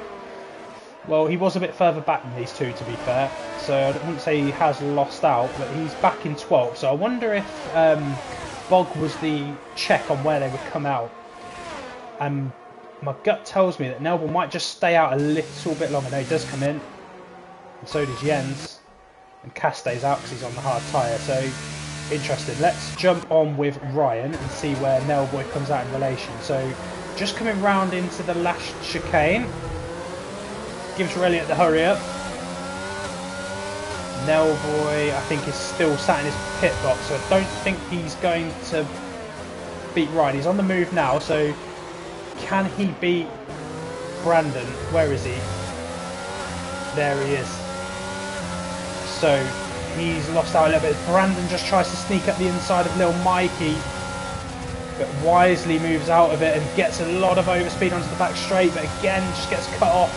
Well, he was a bit further back than these two, to be fair, so I wouldn't say he has lost out, but he's back in 12th. So I wonder if Bog was the check on where they would come out. And my gut tells me that Nellboy might just stay out a little bit longer. No, he does come in, and so does Jens, and Cass stays out because he's on the hard tyre. So interesting. Let's jump on with Ryan and see where Nellboy comes out in relation. So just coming round into the last chicane. Gives Reliot the hurry up. Nellboy, I think, is still sat in his pit box, so I don't think he's going to beat Ryan. He's on the move now, so can he beat Brandon? Where is he? There he is. So he's lost out a little bit. Brandon just tries to sneak up the inside of Lil Mikey, but wisely moves out of it and gets a lot of overspeed onto the back straight, but again just gets cut off.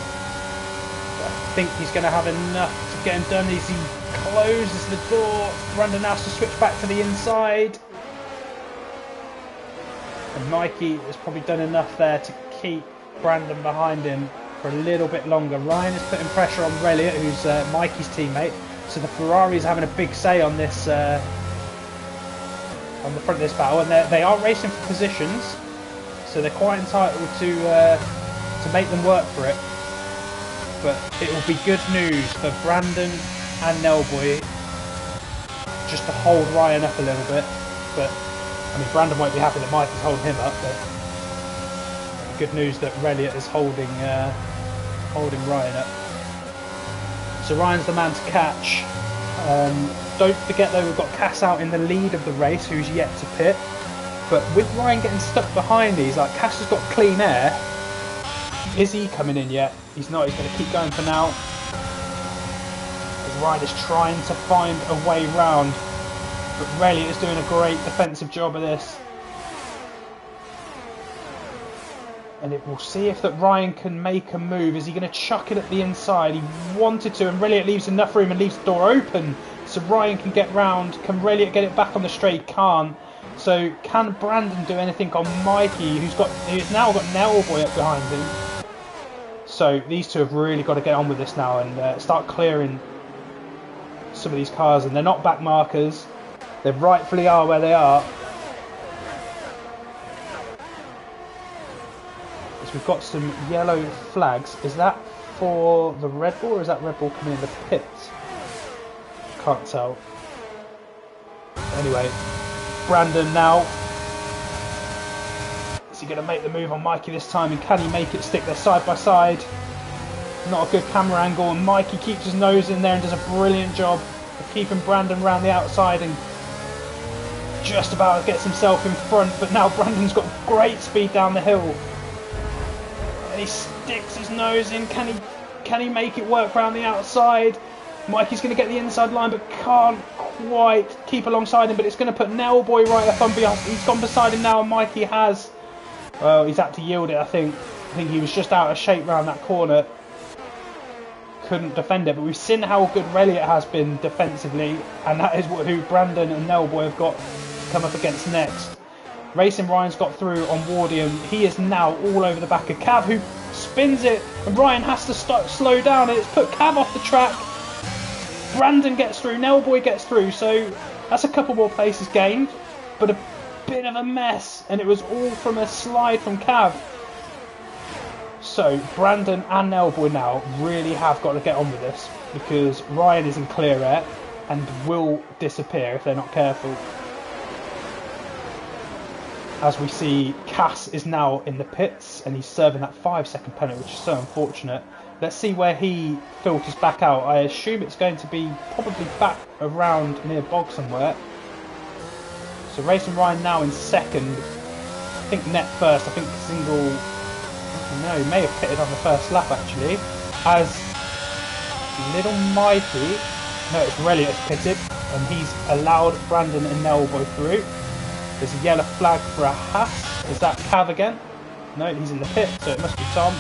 But I think he's going to have enough to get him done as he closes the door. Brandon has to switch back to the inside. And Mikey has probably done enough there to keep Brandon behind him for a little bit longer. Ryan is putting pressure on Reliot, who's Mikey's teammate. So the Ferraris having a big say on this, on the front of this battle, and they are racing for positions, so they're quite entitled to make them work for it. But it will be good news for Brandon and Nellboy just to hold Ryan up a little bit. But I mean, Brandon won't be happy that Mike is holding him up, but good news that Reliot is holding Ryan up. So Ryan's the man to catch. Don't forget though, we've got Cass out in the lead of the race, who's yet to pit. But with Ryan getting stuck behind these, like, Cass has got clean air. Is he coming in yet? He's not. He's going to keep going for now. As Ryan is trying to find a way round. But Reliot is doing a great defensive job of this. And it will see if that Ryan can make a move. Is he going to chuck it at the inside? He wanted to, and Reliot leaves enough room and leaves the door open so Ryan can get round. Can Reliot get it back on the straight? Can't. So can Brandon do anything on Mikey, who's now got Nailboy up behind him? So these two have really got to get on with this now and start clearing some of these cars. And they're not back markers. They rightfully are where they are. We've got some yellow flags. Is that for the Red Bull, or is that Red Bull coming in the pits? Can't tell. Anyway, Brandon now. Is he going to make the move on Mikey this time? And can he make it stick there side by side? Not a good camera angle. And Mikey keeps his nose in there and does a brilliant job of keeping Brandon around the outside and just about gets himself in front. But now Brandon's got great speed down the hill. And he sticks his nose in. Can he make it work around the outside? Mikey's going to get the inside line, but can't quite keep alongside him. But it's going to put Nailboy right up on behind. He's gone beside him now, and Mikey has. Well, he's had to yield it. I think he was just out of shape around that corner. Couldn't defend it. But we've seen how good Reliot has been defensively, and that is who Brandon and Nailboy have got to come up against next. Racing Ryan's got through on Wardy, and he is now all over the back of Cav, who spins it, and Ryan has to slow down, and it's put Cav off the track. Brandon gets through, Nailboy gets through, so that's a couple more places gained, but a bit of a mess, and it was all from a slide from Cav. So Brandon and Nailboy now really have got to get on with this, because Ryan is in clear air and will disappear if they're not careful. As we see, Cass is now in the pits and he's serving that 5-second penalty, which is so unfortunate. Let's see where he filters back out. I assume it's going to be probably back around near Bog somewhere. So Racing Ryan now in second. I think net first. I think Single... No, he may have pitted on the first lap actually. As Little Mikey... No, it's Reliot pitted. And he's allowed Brandon and Nailboy through. There's a yellow flag for a Haas. Is that Cav again? No, he's in the pit, so it must be Tom.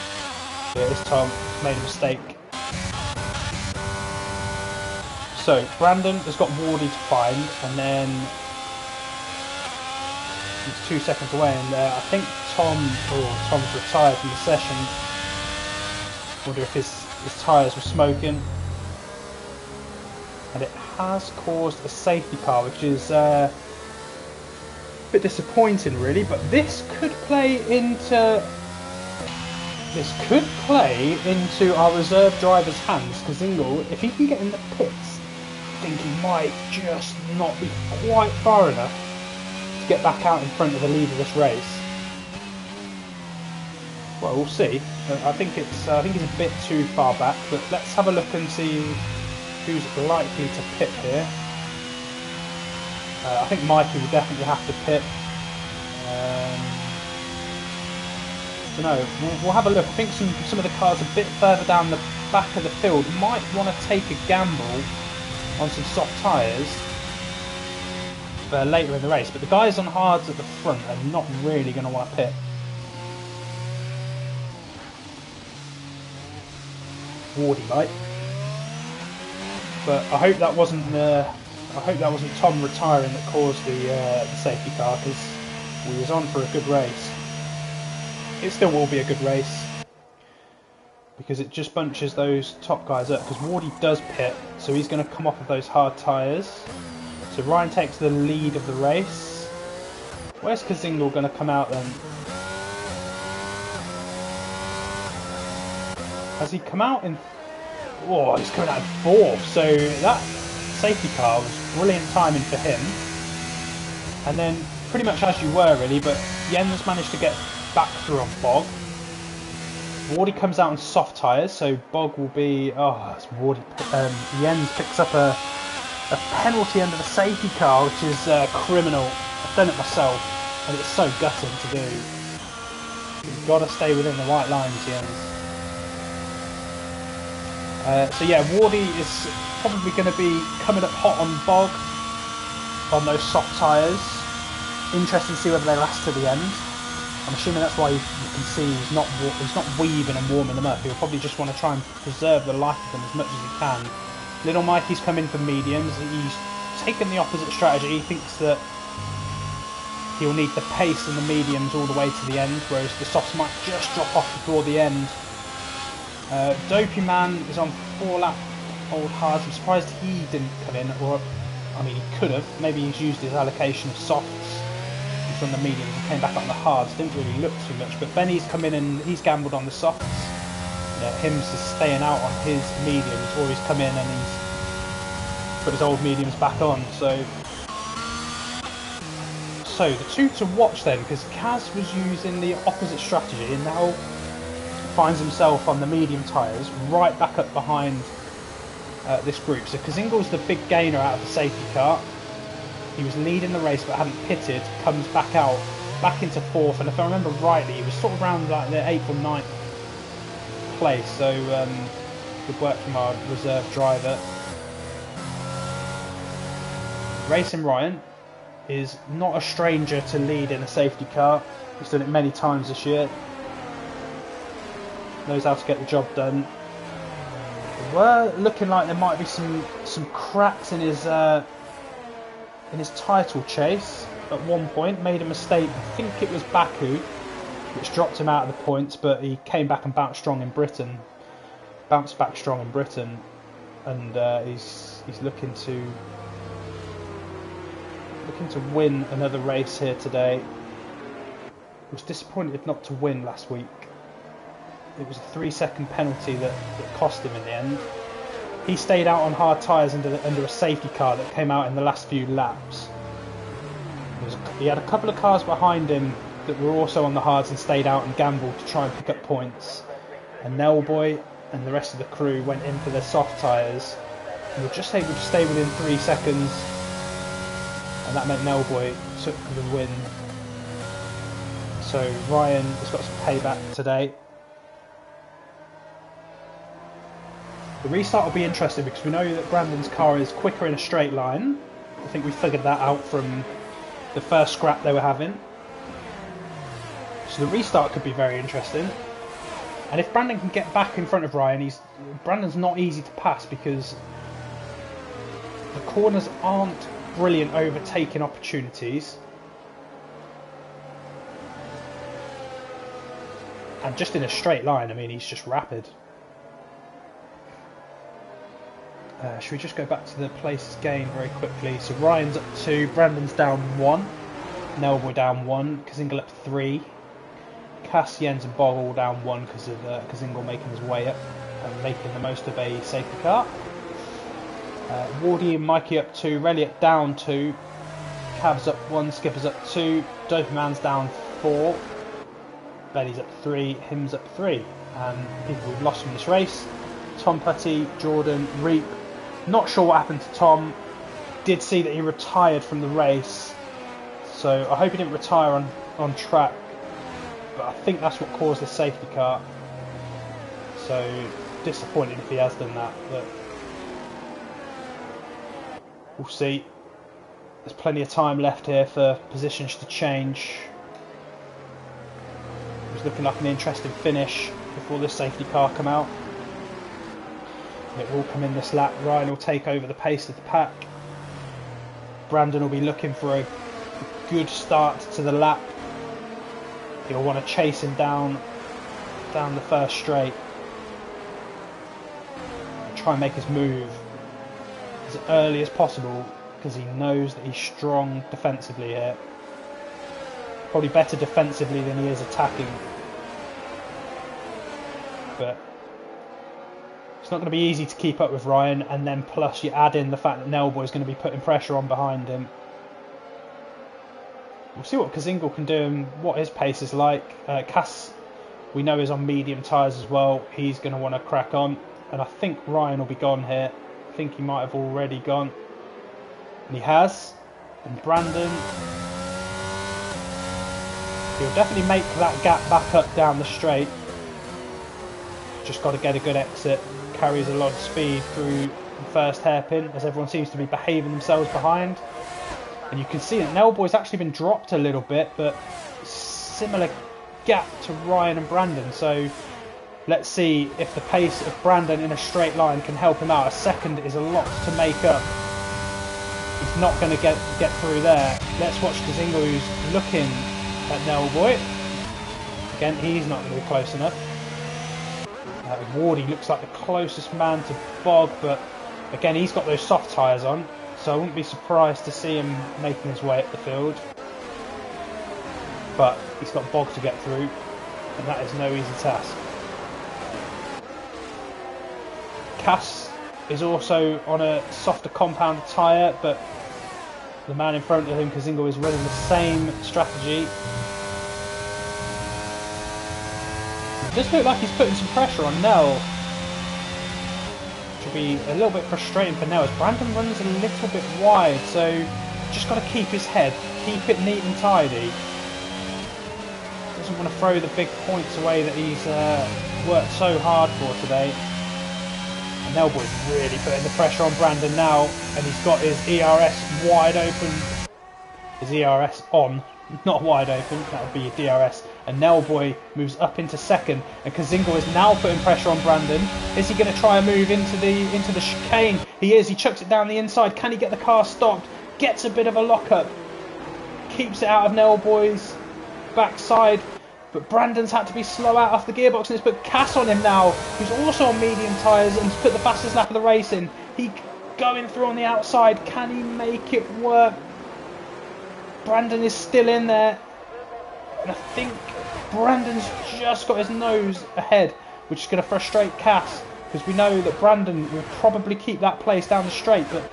Yeah, it's Tom. Made a mistake. So Brandon has got Wardy to find, and then he's 2 seconds away. And I think Tom's retired from the session. Wonder if his tyres were smoking. And it has caused a safety car, which is. Bit disappointing really, but this could play into our reserve driver's hands. Kazingle, if he can get in the pits, I think he might just not be quite far enough to get back out in front of the lead of this race. Well, we'll see. I think it's a bit too far back, but let's have a look and see who's likely to pit here. I think Mikey will definitely have to pit. Don't know. We'll have a look. I think some of the cars a bit further down the back of the field might want to take a gamble on some soft tyres later in the race. But the guys on hards at the front are not really going to want to pit. Wardy light. But I hope that wasn't Tom retiring that caused the safety car, because we was on for a good race. It still will be a good race because it just bunches those top guys up, because Wardy does pit, so he's going to come off of those hard tyres. So Ryan takes the lead of the race. Where's Kazingle going to come out then? Has he come out in... Oh, he's coming out in fourth, so that safety car was brilliant timing for him. And then pretty much as you were really, but Jens managed to get back through on Bog. Wardy comes out on soft tyres, so Bog will be... Oh, it's Wardy. Jens picks up a penalty under the safety car, which is criminal. I've done it myself, and it's so gutting to do. You've got to stay within the white lines, Jens. So yeah, Wardy is probably going to be coming up hot on Bog on those soft tyres. Interesting to see whether they last to the end. I'm assuming that's why you can see he's not weaving and warming them up. He'll probably just want to try and preserve the life of them as much as he can. Little Mikey's come in for mediums. He's taken the opposite strategy. He thinks that he'll need the pace and the mediums all the way to the end, whereas the softs might just drop off before the end. Dopey Man is on 4-lap old hards. I'm surprised he didn't come in, or I mean he could have. Maybe he's used his allocation of softs from the mediums and came back on the hards. Didn't really look too much, but Benny's come in and he's gambled on the softs. Him's just staying out on his mediums, or he's come in and he's put his old mediums back on. So the two to watch then, because Kaz was using the opposite strategy and now finds himself on the medium tyres right back up behind this group. So Kazingle's the big gainer out of the safety car. He was leading the race but hadn't pitted, comes back out, back into 4th, and if I remember rightly he was sort of around like the 8th or 9th place, so good work from our reserve driver. Racing Ryan is not a stranger to lead in a safety car. He's done it many times this year. Knows how to get the job done. We're looking like there might be some cracks in his title chase at one point. Made a mistake, I think it was Baku, which dropped him out of the points, but he came back and bounced back strong in Britain, and he's looking to win another race here today. Was disappointed not to win last week. It was a 3-second penalty that cost him in the end. He stayed out on hard tyres under a safety car that came out in the last few laps. He had a couple of cars behind him that were also on the hards and stayed out and gambled to try and pick up points. And Nellboy and the rest of the crew went in for their soft tyres and were just able to stay within 3 seconds. And that meant Nellboy took the win. So Ryan has got some payback today. The restart will be interesting because we know that Brandon's car is quicker in a straight line. I think we figured that out from the first scrap they were having. So the restart could be very interesting. And if Brandon can get back in front of Ryan, Brandon's not easy to pass because the corners aren't brilliant overtaking opportunities. And just in a straight line, I mean, he's just rapid. Should we just go back to the places gained very quickly? So Ryan's up 2, Brandon's down 1, Nellboy down 1, Kazingle up 3, Cass, Jens and Bog all down 1 because of Kazingle making his way up and making the most of a safety car. Wardy and Mikey up 2, Relic down 2, Cab's up 1, Skipper's up 2, Dopeyman's down 4, Benny's up 3, Him's up 3, and people we've lost from this race: Tom Putty, Jordan, Reap. Not sure what happened to Tom. Did see that he retired from the race, so I hope he didn't retire on track, but I think that's what caused the safety car. So disappointed if he has done that, but we'll see. There's plenty of time left here for positions to change. It was looking like an interesting finish before the safety car come out. It will come in this lap. Ryan will take over the pace of the pack. Brandon will be looking for a good start to the lap. He'll want to chase him down the first straight. Try and make his move as early as possible because he knows that he's strong defensively here. Probably better defensively than he is attacking. But it's not going to be easy to keep up with Ryan, and then plus you add in the fact that Nellboy is going to be putting pressure on behind him. We'll see what Kazingle can do and what his pace is like. Cass, we know, is on medium tyres as well. He's going to want to crack on, and I think Ryan will be gone here. I think he might have already gone, and he has. And Brandon, he'll definitely make that gap back up down the straight. Just got to get a good exit. Carries a lot of speed through the first hairpin as everyone seems to be behaving themselves behind. And you can see that Nellboy's actually been dropped a little bit, but similar gap to Ryan and Brandon. So let's see if the pace of Brandon in a straight line can help him out. A second is a lot to make up. He's not going to get through there. Let's watch Kazingo, who's looking at Nell Boy. Again, he's not going to be close enough. Wardy looks like the closest man to Bog, but again, he's got those soft tyres on, so I wouldn't be surprised to see him making his way up the field. But he's got Bog to get through, and that is no easy task. Cass is also on a softer compound tyre, but the man in front of him, Kazingo, is running the same strategy. It does look like he's putting some pressure on Nell. Which will be a little bit frustrating for Nell as Brandon runs a little bit wide, so just got to keep his head, keep it neat and tidy. Doesn't want to throw the big points away that he's worked so hard for today. And Nell Boy's really putting the pressure on Brandon now, and he's got his ERS wide open. His ERS on, not wide open, that would be your DRS. And Nell Boy moves up into second, and Kazingo is now putting pressure on Brandon. Is he going to try and move into the chicane? He is. He chucks it down the inside. Can he get the car stopped? Gets a bit of a lockup. Keeps it out of Nell Boy's backside. But Brandon's had to be slow out off the gearbox, and it's put Cass on him now, who's also on medium tyres and has put the fastest lap of the race in. He going through on the outside. Can he make it work? Brandon is still in there. And I think Brandon's just got his nose ahead, which is going to frustrate Cass, because we know that Brandon will probably keep that place down the straight, but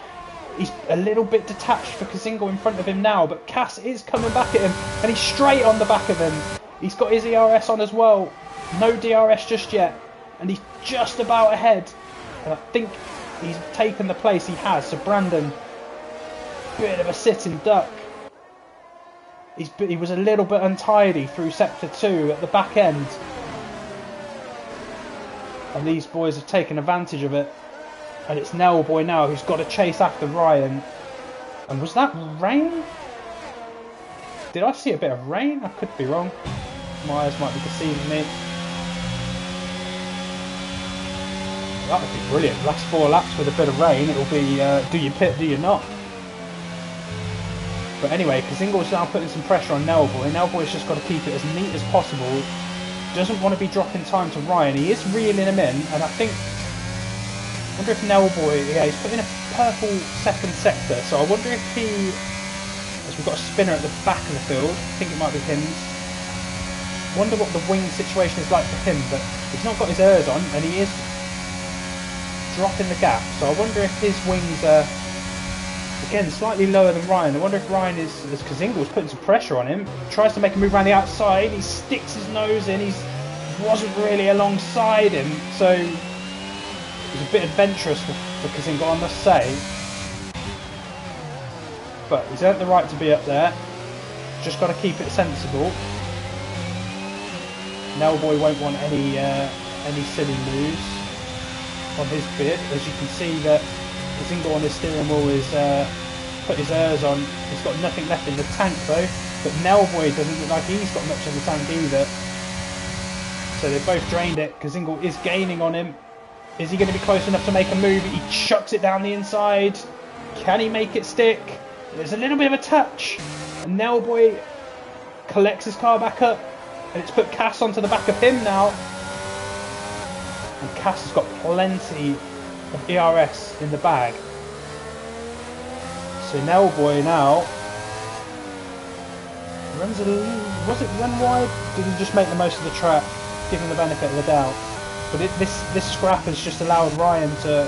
he's a little bit detached for Kazingo in front of him now, but Cass is coming back at him, and he's straight on the back of him. He's got his ERS on as well, no DRS just yet, and he's just about ahead, and I think he's taken the place he has. So Brandon, bit of a sitting duck. He was a little bit untidy through sector 2 at the back end, and these boys have taken advantage of it. And it's Nell Boy now who's got to chase after Ryan. And was that rain? Did I see a bit of rain? I could be wrong. My eyes might be deceiving me. That would be brilliant. Last 4 laps with a bit of rain. It'll be do you pit, do you not? But anyway, Kazingo's now putting some pressure on Nell Boy. Nell Boy's just got to keep it as neat as possible. Doesn't want to be dropping time to Ryan. He is reeling him in, and I wonder if Nell Boy, yeah, he's put in a purple second sector, so I wonder if he, as we've got a spinner at the back of the field, I think it might be him. Wonder what the wing situation is like for him, but he's not got his ERS on, and he is dropping the gap, so I wonder if his wings are, again, slightly lower than Ryan. I wonder if Ryan is, as Kazingo's putting some pressure on him, tries to make a move around the outside, he sticks his nose in, he wasn't really alongside him, so it was a bit adventurous for Kazingo, I must say. But he's earned the right to be up there, just got to keep it sensible. Nell Boy won't want any silly moves on his bid, as you can see that Kazingo on his steering wheel is put his ERS on. He's got nothing left in the tank though, but Nell Boy doesn't look like he's got much in the tank either. So they've both drained it. Kazingo is gaining on him. Is he going to be close enough to make a move? He chucks it down the inside. Can he make it stick? There's a little bit of a touch, and Nell Boy collects his car back up, and it's put Cass onto the back of him now. And Cass has got plenty of ERS in the bag. So Nell Boy now runs a little, was it run wide? Did he just make the most of the track, give him the benefit of the doubt? But this scrap has just allowed Ryan to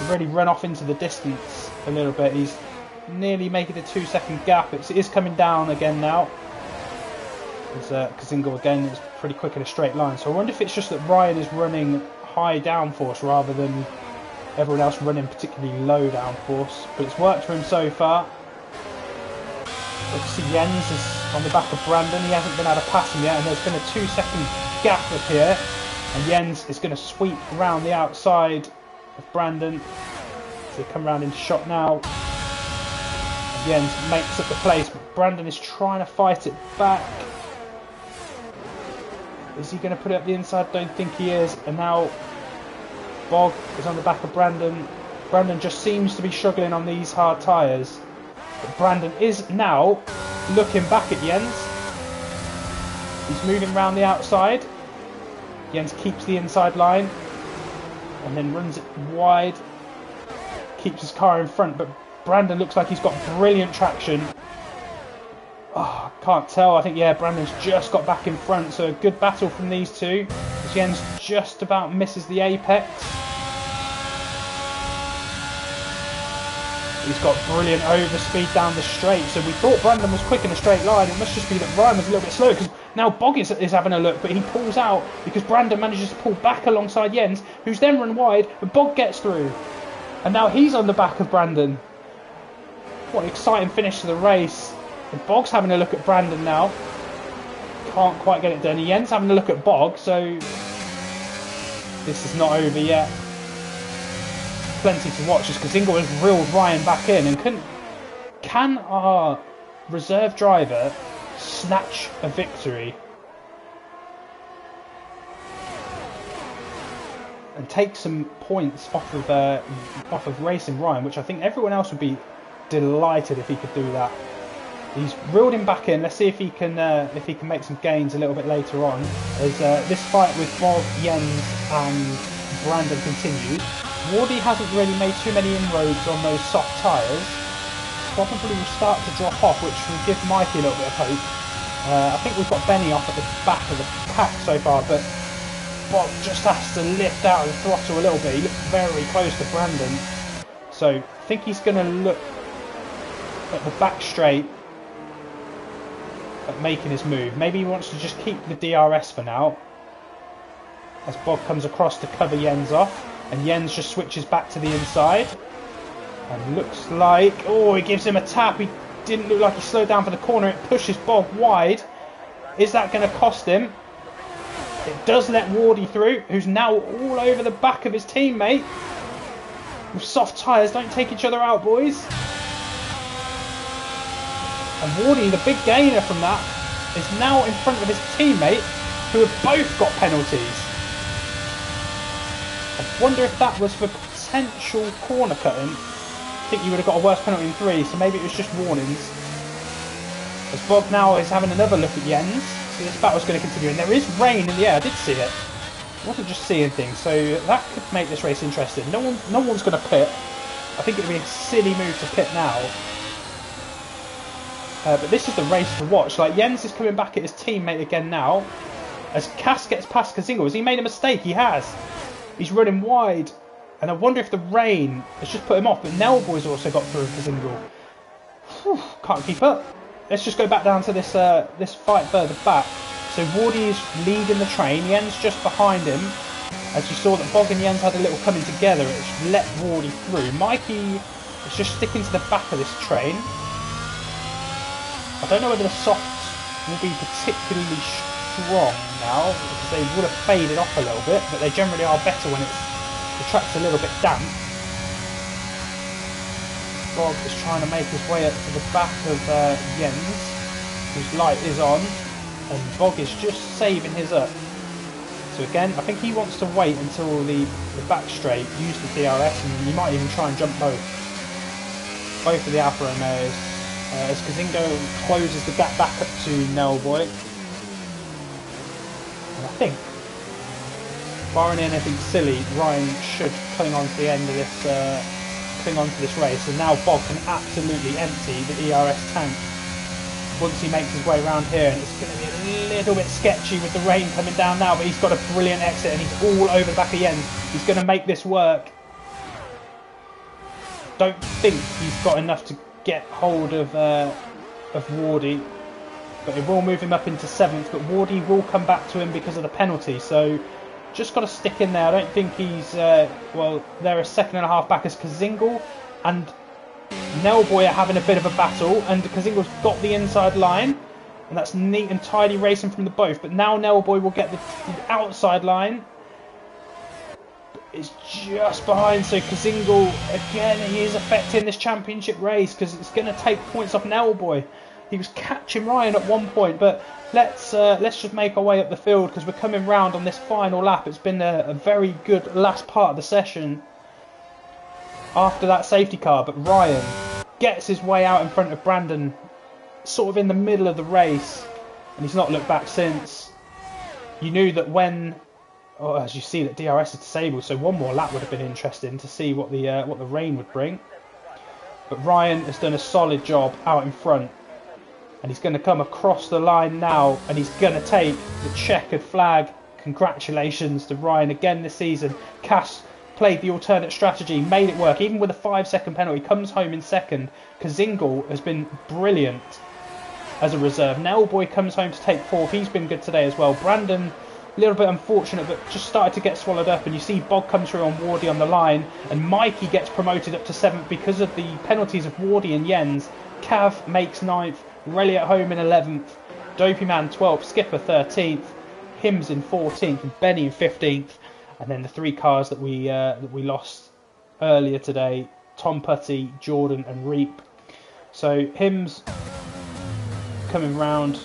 really run off into the distance a little bit. He's nearly making a 2-second gap. It is coming down again now. Kazingo again is pretty quick in a straight line. So I wonder if it's just that Ryan is running high downforce rather than everyone else running particularly low downforce. But it's worked for him so far. Obviously Jens is on the back of Brandon. He hasn't been able to pass him yet, and there's been a 2-second gap up here. And Jens is going to sweep around the outside of Brandon. So they come around into shot now. And Jens makes up the place, but Brandon is trying to fight it back. Is he going to put it up the inside? Don't think he is. And now Bog is on the back of Brandon. Brandon just seems to be struggling on these hard tyres. But Brandon is now looking back at Jens. He's moving around the outside. Jens keeps the inside line and then runs it wide. Keeps his car in front, but Brandon looks like he's got brilliant traction. Oh, can't tell. I think, yeah, Brandon's just got back in front. So a good battle from these two. Jens just about misses the apex. He's got brilliant overspeed down the straight. So we thought Brandon was quick in a straight line. It must just be that Ryan was a little bit slow, because now Bog is having a look, but he pulls out because Brandon manages to pull back alongside Jens, who's then run wide, but Bog gets through. And now he's on the back of Brandon. What an exciting finish to the race. And Bog's having a look at Brandon now. Can't quite get it done. Jens having a look at Bog, so this is not over yet. Plenty to watch as Kazingo has reeled Ryan back in, and can our reserve driver snatch a victory and take some points off of racing Ryan, which I think everyone else would be delighted if he could do that. He's reeled him back in. Let's see if he can make some gains a little bit later on, as this fight with Bog, Jens and Brandon continues. Wardy hasn't really made too many inroads on those soft tyres. Probably will start to drop off, which will give Mikey a little bit of hope. I think we've got Benny off at the back of the pack so far, but Bog just has to lift out the throttle a little bit. He looks very close to Brandon. So I think he's going to look at the back straight at making his move. Maybe he wants to just keep the DRS for now, as Bog comes across to cover Jens off. And Jens just switches back to the inside. And looks like... Oh, he gives him a tap. He didn't look like he slowed down for the corner. It pushes Bog wide. Is that going to cost him? It does let Wardy through, who's now all over the back of his teammate. With soft tyres, don't take each other out, boys. And Wardy, the big gainer from that, is now in front of his teammate, who have both got penalties. I wonder if that was for potential corner cutting. I think you would have got a worse penalty in 3, so maybe it was just warnings. As Bog now is having another look at Jens. So this battle's going to continue, and there is rain in the air. I did see it. I wasn't just seeing things, so that could make this race interesting. No one's going to pit. I think it would be a silly move to pit now. But this is the race to watch. Like, Jens is coming back at his teammate again now. As Cass gets past Kazingo. Has he made a mistake? He has. He's running wide. And I wonder if the rain has just put him off. But Nelboy's also got through Kazingo. Can't keep up. Let's just go back down to this this fight further back. So Wardy is leading the train. Jens just behind him. As you saw that Bog and Jens had a little coming together. It's let Wardy through. Mikey is just sticking to the back of this train. I don't know whether the softs will be particularly strong now, because they would have faded off a little bit, but they generally are better when the track's a little bit damp. Bog is trying to make his way up to the back of Jens, whose light is on, and Bog is just saving his up. So again, I think he wants to wait until the back straight, use the DRS, and he might even try and jump both of the Alfa Romeos. As Kazingo closes the gap back up to Nelboy. And I think, barring anything silly, Ryan should cling on to the end of this race. And now Bog can absolutely empty the ERS tank once he makes his way around here. And it's going to be a little bit sketchy with the rain coming down now, but he's got a brilliant exit and he's all over the back of Jens. He's going to make this work. Don't think he's got enough to get hold of Wardy, but it will move him up into 7th, but Wardy will come back to him because of the penalty, so just got to stick in there. I don't think he's well, they're a 2.5 back as Kazingo and Nelboy are having a bit of a battle, and Kazingo's got the inside line, and that's neat and tidy racing from the both, but now Nelboy will get the outside line. It's just behind, so Kazingo, again, he is affecting this championship race because it's going to take points off Nelboy. He was catching Ryan at one point, but let's just make our way up the field because we're coming round on this final lap. It's been a very good last part of the session after that safety car, but Ryan gets his way out in front of Brandon sort of in the middle of the race, and he's not looked back since. You knew that when, as you see, that DRS is disabled, so one more lap would have been interesting to see what the rain would bring. But Ryan has done a solid job out in front, and he's going to come across the line now, and he's going to take the checkered flag. Congratulations to Ryan again this season. Cass played the alternate strategy, made it work, even with a 5-second penalty, comes home in second. Kazingle has been brilliant as a reserve. Nailboy comes home to take fourth. He's been good today as well. Brandon, a little bit unfortunate, but just started to get swallowed up. And you see Bog comes through on Wardy on the line, and Mikey gets promoted up to 7th because of the penalties of Wardy and Jens. Cav makes 9th, Relly at home in 11th, Dopey Man 12th, Skipper 13th, Hims in 14th, and Benny in 15th. And then the 3 cars that we lost earlier today, Tom Putty, Jordan and Reap. So Hims coming round to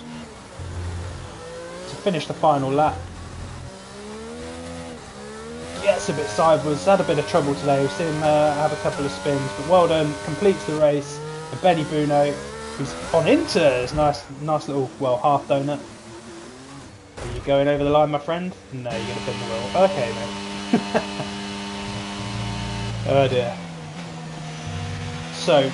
finish the final lap. Gets a bit sideways, had a bit of trouble today. We've seen him have a couple of spins, but well done, completes the race. And Benny Buno, who's on Inters, nice little, well, half donut. Are you going over the line, my friend? No, you're going to pin the wheel. Okay, mate. Oh dear. So,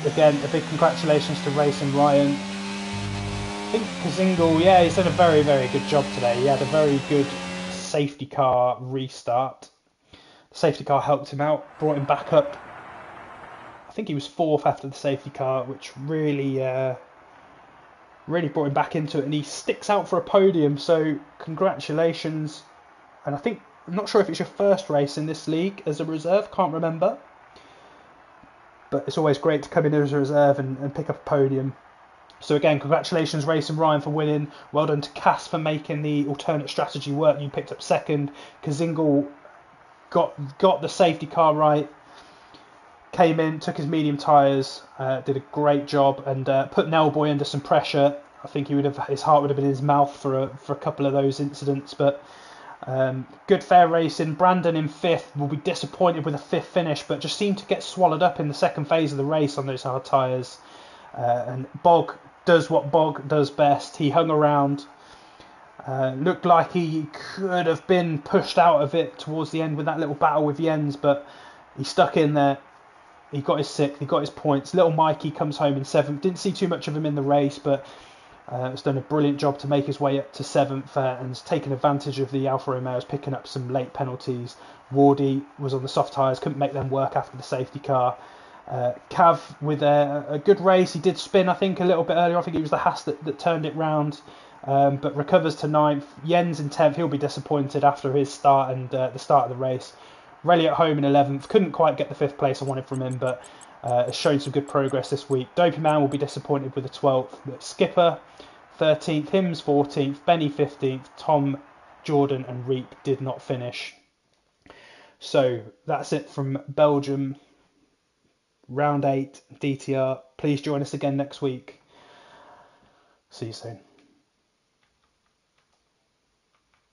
again, a big congratulations to Race and Ryan. I think Kazingle, yeah, he's done a very, very good job today. He had a very good safety car restart. The safety car helped him out, brought him back up. I think he was 4th after the safety car, which really brought him back into it, and he sticks out for a podium, so congratulations. And I'm not sure if it's your first race in this league as a reserve, can't remember, but it's always great to come in as a reserve and pick up a podium. So again, congratulations Race and Ryan for winning. Well done to Cass for making the alternate strategy work. You picked up 2nd. Kazingle got the safety car right, came in, took his medium tyres, did a great job, and put Nailboy under some pressure. I think his heart would have been in his mouth for a couple of those incidents. But good fair racing. Brandon in 5th will be disappointed with a 5th finish, but just seemed to get swallowed up in the second phase of the race on those hard tyres. And Bog does what Bog does best. He hung around. Looked like he could have been pushed out of it towards the end with that little battle with Jens, but he stuck in there. He got his 6th, he got his points. Little Mikey comes home in 7th. Didn't see too much of him in the race, but has done a brilliant job to make his way up to 7th and has taken advantage of the Alfa Romeos picking up some late penalties. Wardy was on the soft tyres, couldn't make them work after the safety car. Cav with a good race. He did spin, I think, a little bit earlier. I think it was the Haas that turned it round, but recovers to 9th. Jens in 10th. He'll be disappointed after his start and the start of the race. Relly at home in 11th. Couldn't quite get the 5th place I wanted from him, but has shown some good progress this week. Dopey Man will be disappointed with the 12th. But Skipper 13th. Hims 14th. Benny 15th. Tom, Jordan and Reap did not finish. So that's it from Belgium. Round 8 DTR. Please join us again next week. See you soon.